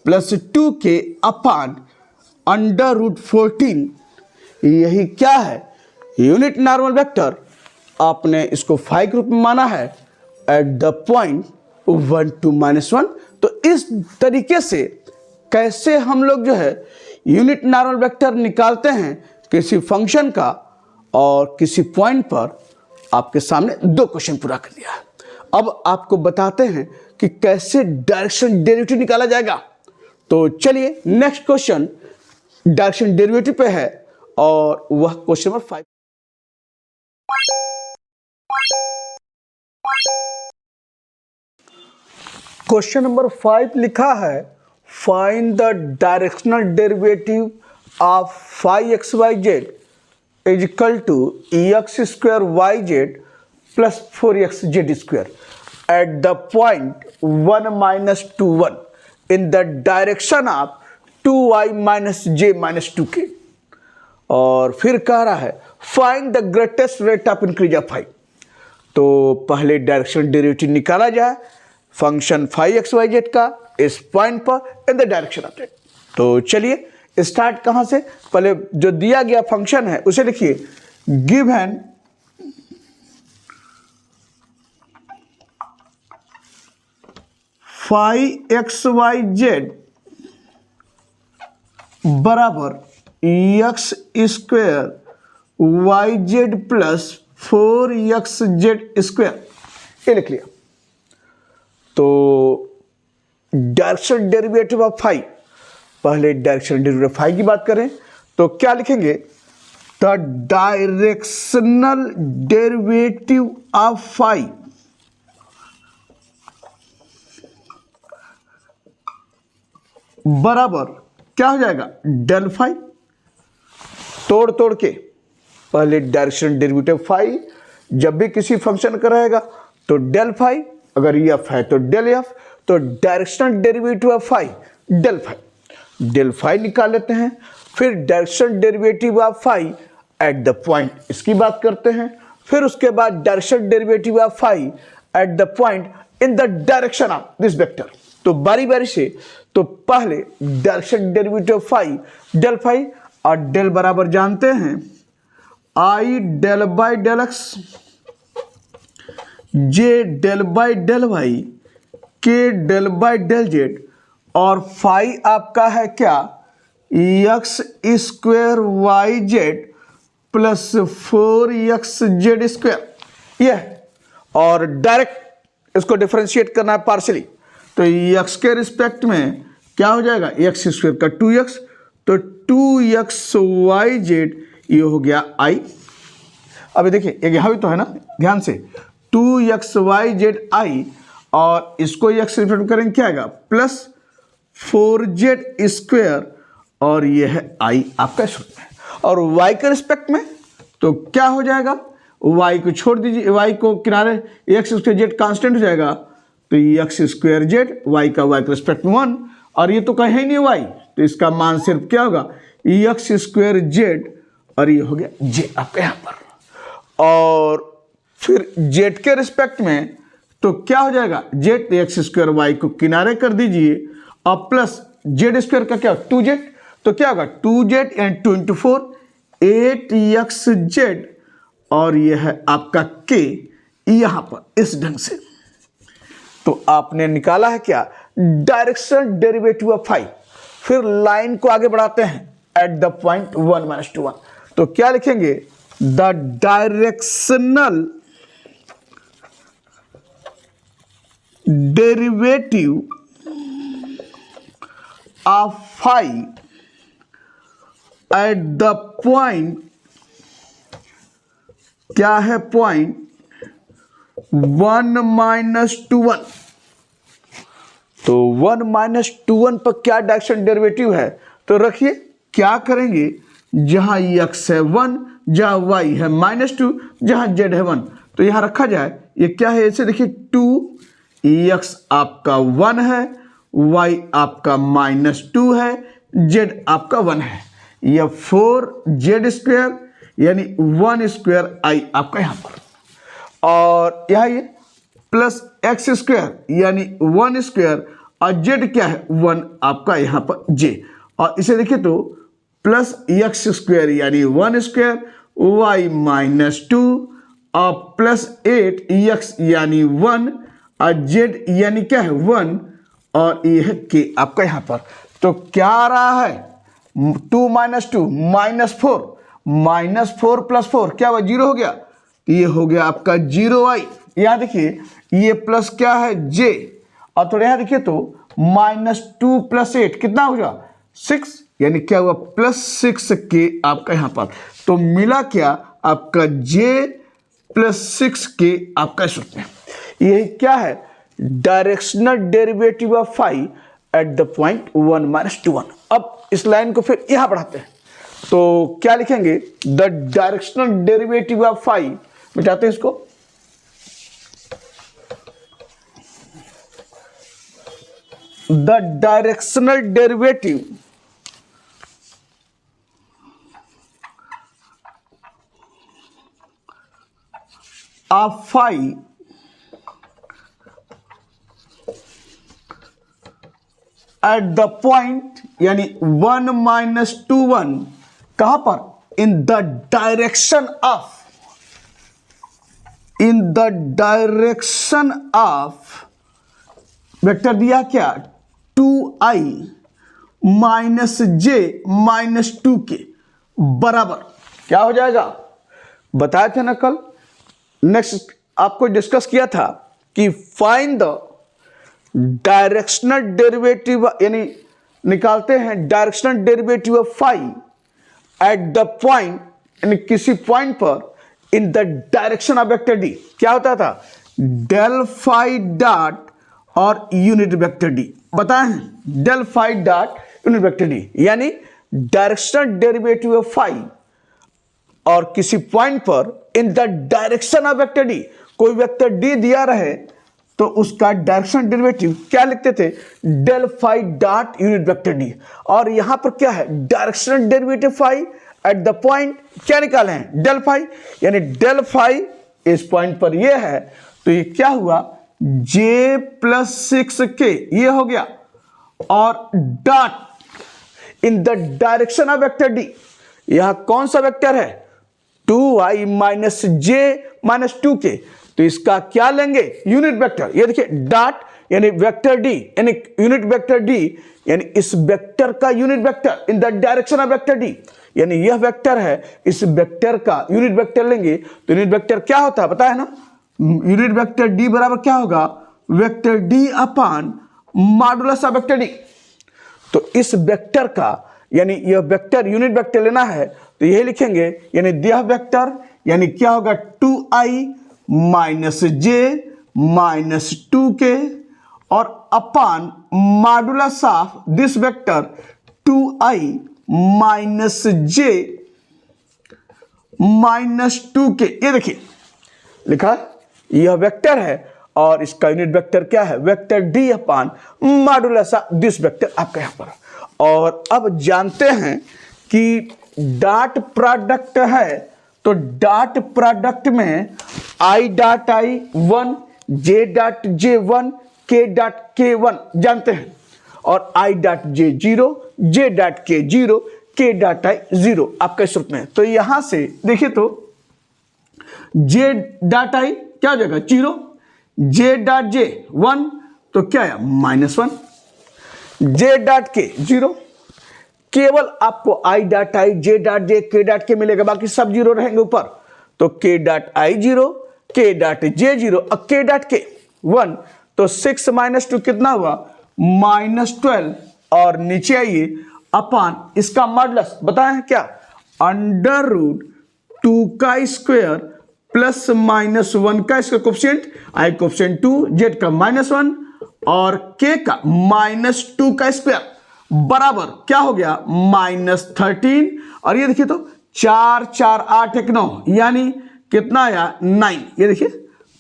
+ 2k अपान √14 यही क्या है यूनिट नॉर्मल वेक्टर। आपने इसको फाई के रूप में माना है एट द पॉइंट 1 2 -1। तो इस तरीके से कैसे हम लोग जो है यूनिट नॉर्मल वेक्टर निकालते हैं किसी फंक्शन का और किसी पॉइंट पर आपके सामने 2 क्वेश्चन पूरा कर दिया है। अब आपको बताते हैं कि कैसे डायरेक्शन डेरिवेटिव निकाला जाएगा। तो चलिए नेक्स्ट क्वेश्चन डायरेक्शन डेरिवेटिव पे है और वह क्वेश्चन नंबर 5। क्वेश्चन नंबर 5 लिखा है find the directional derivative of 5xyz is equal to x square Y Z plus 4xz square at the point 1 - 2 1 in the direction of 2y - j - 2k। और फिर कह रहा है find the greatest rate of increase of phi. तो पहले direction derivative निकाला जाए function 5xyz का इस पॉइंट पर in the direction of that. तो चलिए स्टार्ट कहां से, पहले जो दिया गया फंक्शन है उसे लिखिए गिवन 5xyz बराबर x square Y Z plus 4xz square, ये लिख लिया। तो डायरेक्शनल डेरिवेटिव ऑफ फाई, पहले डायरेक्शनल डेरिवेटिव फाई की बात करें तो क्या लिखेंगे, the directional derivative of phi बराबर क्या हो जाएगा डेल फाई। तोड़ के पहले डायरेक्शनल डेरिवेटिव फाई जब भी किसी फंक्शन का रहेगा तो डेल फाई, अगर एफ है तो डेल एफ, तो directional derivative of phi del phi निकाल लेते हैं। फिर directional derivative of phi at the point, इसकी बात करते हैं। फिर उसके बाद directional derivative of phi at the point in the direction of this vector. तो बारी बारी से, तो पहले directional derivative of phi del phi, और डेल बराबर जानते हैं आई del by del x, j del by del y, के डेल बाई डेल जेड, और फाई आपका है क्या x square Y Z plus 4xz square, यह। और डायरेक्ट इसको डिफरेंशिएट करना है पार्शियली, तो एक्स के रिस्पेक्ट में क्या हो जाएगा एक्स स्क्वायर का 2x, तो 2xyz ये हो गया i। अभी देखिए एक यहाँ भी तो है ना, ध्यान से 2xyz i, और इसको x से डिफरेंट करेंगे क्या आएगा प्लस 4z स्क्वायर, और ये है i आपका शून्य। और y के रिस्पेक्ट में तो क्या हो जाएगा, y को छोड़ दीजिए, y को किनारे x स्क्वायर जेड कांस्टेंट हो जाएगा, तो एक्स स्क्वायर जेड वाई का वाई के रिस्पेक्ट में 1, और ये तो कहीं ही नहीं वाई, तो इसका मान सिर्फ क्या होगा एक्स स्क्वायर जेड, और ये हो गया जे आपके यहाँ पर। और फिर जेड के रिस्पेक्ट में तो क्या हो जाएगा जेड एक्स स्क्वायर वाई को किनारे कर दीजिए, और प्लस जेड स्क्वायर का क्या 2z, तो क्या होगा 2z एंड 2 × 4 8xz, और यह है आपका k यहाँ पर इस ढंग से। तो आपने निकाला है क्या डायरेक्शनल डेरिवेटिव ऑफ फाई। फिर लाइन को आगे बढ़ाते हैं एट द पॉइंट 1 - 2 1, तो क्या लिखेंगे the directional derivative of phi at the point, क्या है पॉइंट 1 - 2 1। तो 1 - 2 1 पर क्या डायरेक्शन डेरिवेटिव है, तो रखिए क्या करेंगे, जहां x है 1, जहां y है -2, जहां z है 1, तो यहां रखा जाए। ये क्या है, ऐसे देखिए 2x आपका 1 है, y आपका -2 है, z आपका 1 है, यह 4z स्क्वायर यानी 1 स्क्वायर i आपका यहां पर, और यह ये प्लस एक्स स्क्वायर यानी 1 स्क्वायर, और जेड क्या है 1 आपका यहाँ पर जे, और इसे देखिए तो प्लस एक्स स्क्वायर यानी 1 स्क्वायर वाई -2, और प्लस 8x यानी 1, और जेड यानी क्या है 1, और ये है के आपका यहाँ पर। तो क्या आ रहा है 2 - 2 -4, -4 + 4 क्या हुआ 0 हो गया, ये हो गया आपका 0i। यहां देखिए ये प्लस क्या है j, और थोड़ा यहां देखिए तो -2 + 8 कितना हो गया 6, यानी क्या हुआ +6 के आपका यहां पर। तो मिला क्या आपका j + 6 के आपका सूत्र। यही क्या है directional derivative of phi at the point 1 minus 2 1। अब इस लाइन को फिर यहां बढ़ाते हैं, तो क्या लिखेंगे, the directional derivative of phi, मिटाते हैं इसको, the directional derivative of phi at the point यानी 1 माइनस 2 1, कहां पर, in the direction of, in the direction of, vector दिया क्या, 2i माइनस j माइनस 2 के बराबर क्या हो जाएगा, बताए थे ना कल, नेक्स्ट आपको डिस्कस किया था कि फाइंड द डायरेक्शनल डेरिवेटिव, यानी निकालते हैं directional derivative of phi at the point, यानी किसी पॉइंट पर in the direction of vector D. क्या होता था, डेल फाई डॉट और यूनिट वेक्टर डी, बताए हैं, del phi dot unit vector d, यानी डायरेक्शनल डेरिवेटिव ऑफ फाई और किसी पॉइंट पर in the direction of vector d, कोई वेक्टर डी दिया रहे तो उसका डायरेक्शनल डेरिवेटिव क्या लिखते थे, del phi dot unit vector d. और यहां पर क्या है, directional derivative phi at the point क्या निकाले हैं, डेल फाई, यानी डेल फाई इस पॉइंट पर ये है, तो ये क्या हुआ, j प्लस 6k ये हो गया, और dot in the direction of vector D, यहां कौन सा वेक्टर है, 2i minus j minus 2k, तो इसका क्या लेंगे, यूनिट वेक्टर, ये देखिए डॉट यानी वेक्टर डी, यानी यूनिट वेक्टर डी, यानी इस वेक्टर का unit vector in the direction of vector d, यानी यह वेक्टर है, इस वेक्टर का यूनिट वेक्टर लेंगे तो यूनिट वेक्टर क्या होता है, बताया ना, यूनिट वेक्टर डी बराबर क्या होगा, vector D upon modulus of vector D. तो इस वेक्टर का, यानी यह वेक्टर यूनिट वेक्टर लेना है तो यही लिखेंगे, यानी यह वेक्टर यानी क्या होगा, 2i minus j minus 2k और अपान modulus of this vector 2i minus j minus 2k, ये देखिए लिखा, यह वेक्टर है और इसका यूनिट वेक्टर क्या है, vector D upon modulus of this vector आपका यहां पर। और अब जानते हैं कि डॉट प्रोडक्ट है, तो डॉट प्रोडक्ट में i dot i 1, j dot j 1, k dot k 1 जानते हैं, और i dot j 0, j dot k 0, k dot i 0 आपका इस रूप में। तो यहां से देखिए तो j डॉट i क्या हो जाएगा, 0, j डॉट j 1, तो क्या है, -1, j डॉट k 0, केवल आपको i dot i, j dot j, k dot k मिलेगा, बाकी सब 0 रहेंगे ऊपर, तो k dot i 0, k dot j 0 और k डॉट k 1, तो 6 माइनस 2 कितना हुआ, -12, और नीचे आइए अपान इसका मॉडुलस बताए हैं क्या, अंडर रूट 2 का स्क्वायर प्लस -1 का इसका कोफिशिएंट, i कोफिशिएंट 2, z का -1 और k का -2 का स्क्वायर बराबर क्या हो गया, -13, और ये देखिए तो 4 4 8 1 9, यानी कितना आया, 9, ये देखिए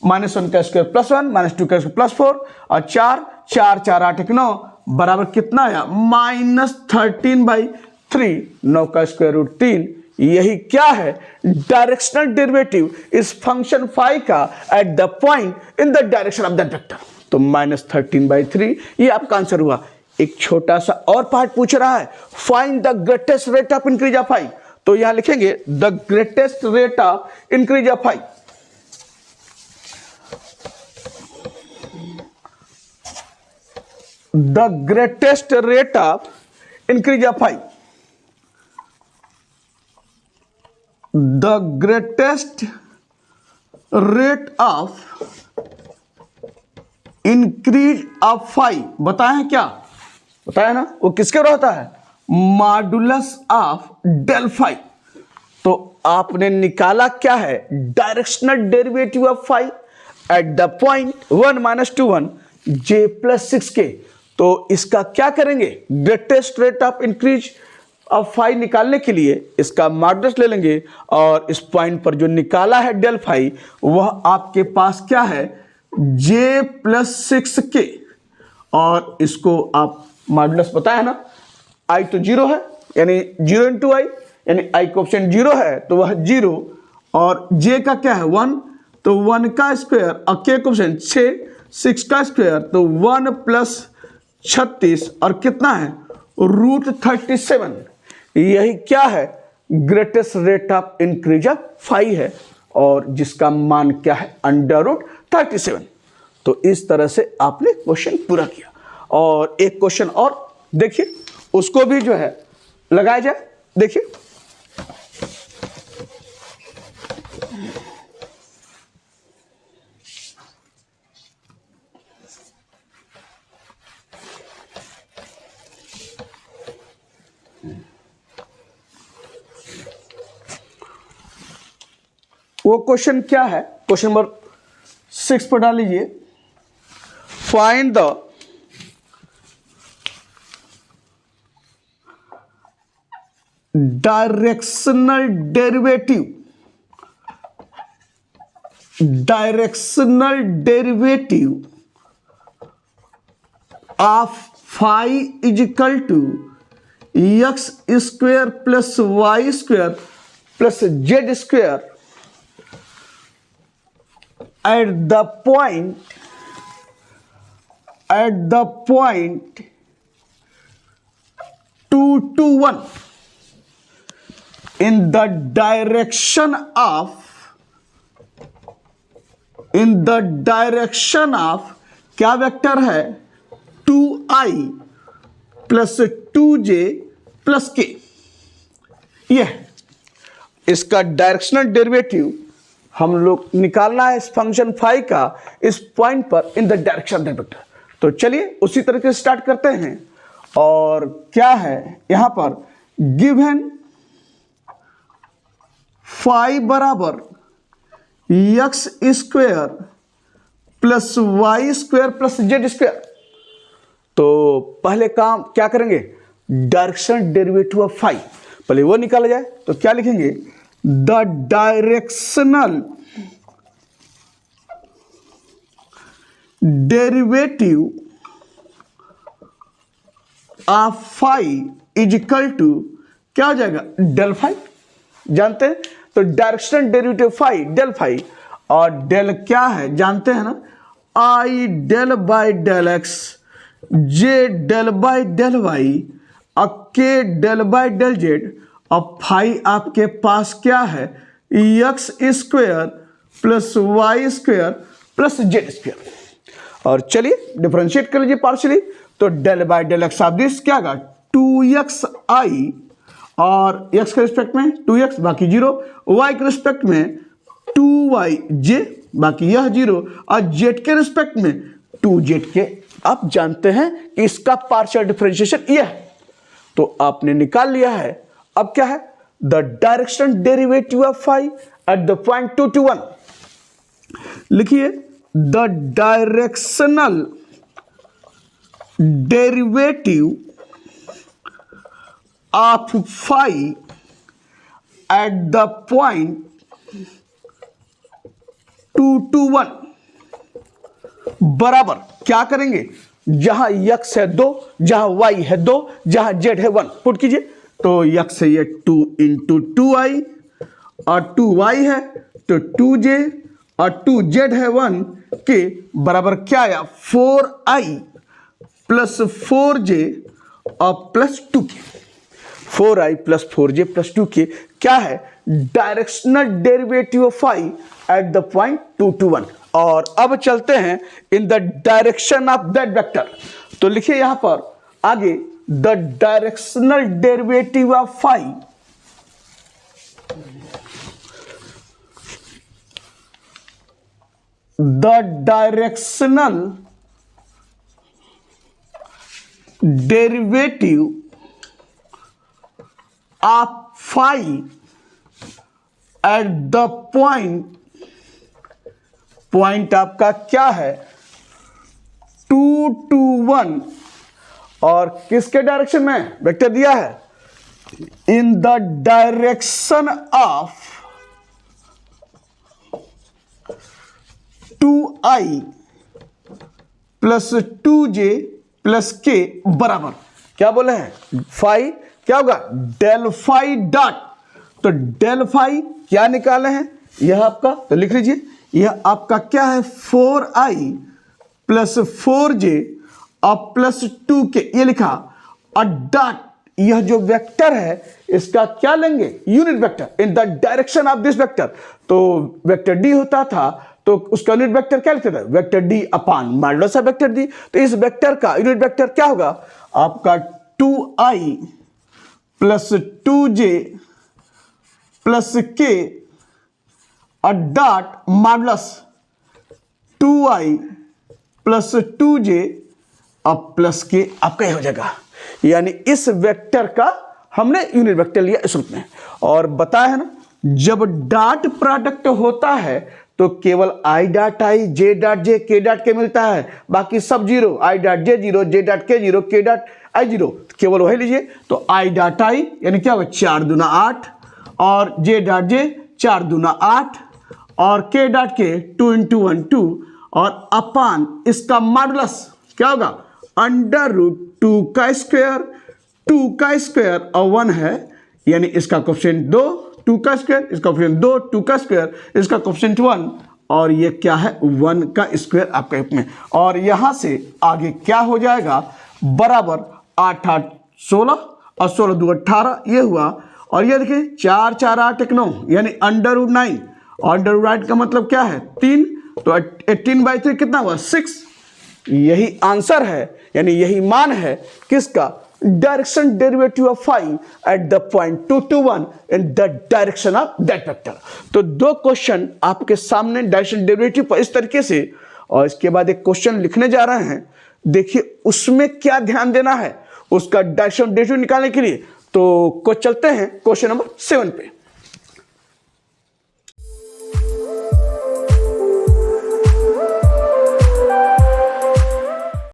-1 का स्क्वायर +1, -2 का स्क्वायर +4 और 4 4 4 8 1 9 बराबर कितना आया, -13/3, 9 का स्क्वायर रूट 3। यही क्या है, डायरेक्शनल डेरिवेटिव इस फंक्शन फाई का eight the point in the direction of that vector, तो -13/3 ये आपका आंसर हुआ। एक छोटा सा और पार्ट पूछ रहा है, find the greatest rate of increase of phi, तो यहां लिखेंगे the greatest rate of increase of phi, the greatest rate of increase of phi, the greatest rate of increase of phi, बताएं क्या, बताया ना, वो किसके बराबर होता है, मॉडुलस ऑफ डेल फाई। तो आपने निकाला क्या है, directional derivative of phi at the point 1 minus 2 1, j plus 6k। तो इसका क्या करेंगे, greatest rate of increase of phi निकालने के लिए इसका मॉडुलस ले लेंगे और इस पॉइंट पर जो निकाला है डेल फाई वह आपके पास क्या है, जे प्लस 6k। और इसको आप मॉडुलस पता है ना, आई तो 0 है यानी 0 इंटू आई, यानी आई कोएफिशिएंट 0 है तो वह 0, और जे का क्या है 1, तो 1 का स्क्वायर और के कोएफिशिएंट 6, 6 का स्क्वायर तो 1 प्लस 36 और कितना है रूट 37। यही क्या है, greatest rate of increase of phi है, और जिसका मान क्या है अंडर रूट 37। तो इस तरह से आपने क्वेश्चन पूरा किया। और एक क्वेश्चन और देखिए, उसको भी जो है लगाया जाए। देखिए वो क्वेश्चन क्या है, क्वेश्चन नंबर 6 पर डाल लीजिए। Find the directional derivative of phi is equal to x square plus y square plus z square at the point 2 to 1 in the direction of क्या वेक्टर है 2i plus 2j plus k। यह इसका directional derivative हम लोग निकालना है इस function phi का इस पॉइंट पर in the direction of the vector. तो चलिए उसी तरीके से स्टार्ट करते हैं। और क्या है यहां पर, गिवन फाई बराबर x square plus y square plus z square. तो पहले काम क्या करेंगे, डायरेक्शन डेरिवेटिव ऑफ फाई पहले वो निकाला जाए। तो क्या लिखेंगे, the directional derivative of phi is equal to क्या हो जाएगा, डेल फाई। जानते हैं तो directional derivative phi del phi, और डेल क्या है जानते हैं ना, i del by del x, j del by del Y, और k del by del Z, और फाई आपके पास क्या है x square plus y square plus z square. और चलिए डिफरेंशिएट कर लीजिए पार्शियली। तो del by del x of this क्या होगा 2xi, और x के रिस्पेक्ट में 2x बाकी 0, y के रिस्पेक्ट में 2yj बाकी यह 0, और z के रिस्पेक्ट में 2zk। आप जानते हैं कि इसका पार्शियल डिफरेंशिएशन यह है, तो आपने निकाल लिया है। अब क्या है, the direction derivative of phi at the point 2 to 1। लिखिए the directional derivative of phi at the point 2 to 1 बराबर क्या करेंगे, जहां x है 2, जहां y है 2, जहां z है 1 पुट कीजिए। तो x है ये 2 इंटू 2i, और 2y है तो 2j, और 2z है 1 के बराबर क्या आया 4i प्लस 4j और plus 2k। 4i plus 4j plus 2k क्या है, directional derivative of phi at the point 2 to 1। और अब चलते हैं in the direction of that vector. तो लिखिए यहां पर आगे, the directional derivative of phi the directional derivative of phi at the point आपका क्या है 2 2 1 और किसके डायरेक्शन में वेक्टर दिया है? In the direction of 2i plus 2j plus k बराबर क्या बोले हैं? फाई क्या होगा? Del phi dot. तो डेल फाई क्या निकाले हैं? यह आपका, तो लिख लीजिए, यह आपका क्या है? 4i प्लस 4j और प्लस 2k, ये लिखा, और डॉट, यह जो वेक्टर है इसका क्या लेंगे? Unit vector in the direction of this vector. तो वेक्टर डी होता था तो उसका यूनिट वेक्टर क्या लिखते थे? Vector D upon modulus of vector D. तो इस वेक्टर का यूनिट वेक्टर क्या होगा? आपका 2i plus 2j plus k और dot modulus 2i plus 2j और प्लस k आपका यह हो जाएगा। यानी इस वेक्टर का हमने यूनिट वेक्टर लिया इस रूप में। और बताया है ना, जब डॉट प्रोडक्ट होता है तो केवल i dot i, j dot j, k dot k मिलता है, बाकी सब zero, i dot j zero, j dot k zero, k dot i zero, केवल वही लीजिए। तो i डॉट i यानी क्या होगा? 4 दूना 8 और j डॉट j 4 दूना 8 और k डॉट k 2 इंटू 1 2 और अपान इसका मॉडुलस क्या होगा? अंडर रूट 2 का स्क्वायर, 2 का स्क्वायर और 1 है, यानी इसका कोफिशिएंट 2, 2 का स्क्वायर, इसका कोफिशिएंट 2, 2 का स्क्वायर, इसका कोफिशिएंट 1 और ये क्या है? 1 का स्क्वायर आपका में। और यहां से आगे क्या हो जाएगा? बराबर 8 8 16 और 16 2 18, ये हुआ। और ये देखिए 4 4 8 1 9, यानी अंडर रूट 9। अंडर रूट 9 का मतलब क्या है? 3, तो 18/3 कितना हुआ? 6। यही आंसर है, यानी यही मान है किसका? Direction derivative of phi at the point 2 2 1 in the direction of that vector. तो 2 क्वेश्चन आपके सामने डायरेक्शन डेरिवेटिव पर इस तरीके से, और इसके बाद एक क्वेश्चन लिखने जा रहे हैं। देखिए उसमें क्या ध्यान देना है उसका डायरेक्शन डेरिवेटिव निकालने के लिए। तो चलते हैं क्वेश्चन नंबर 7 पे।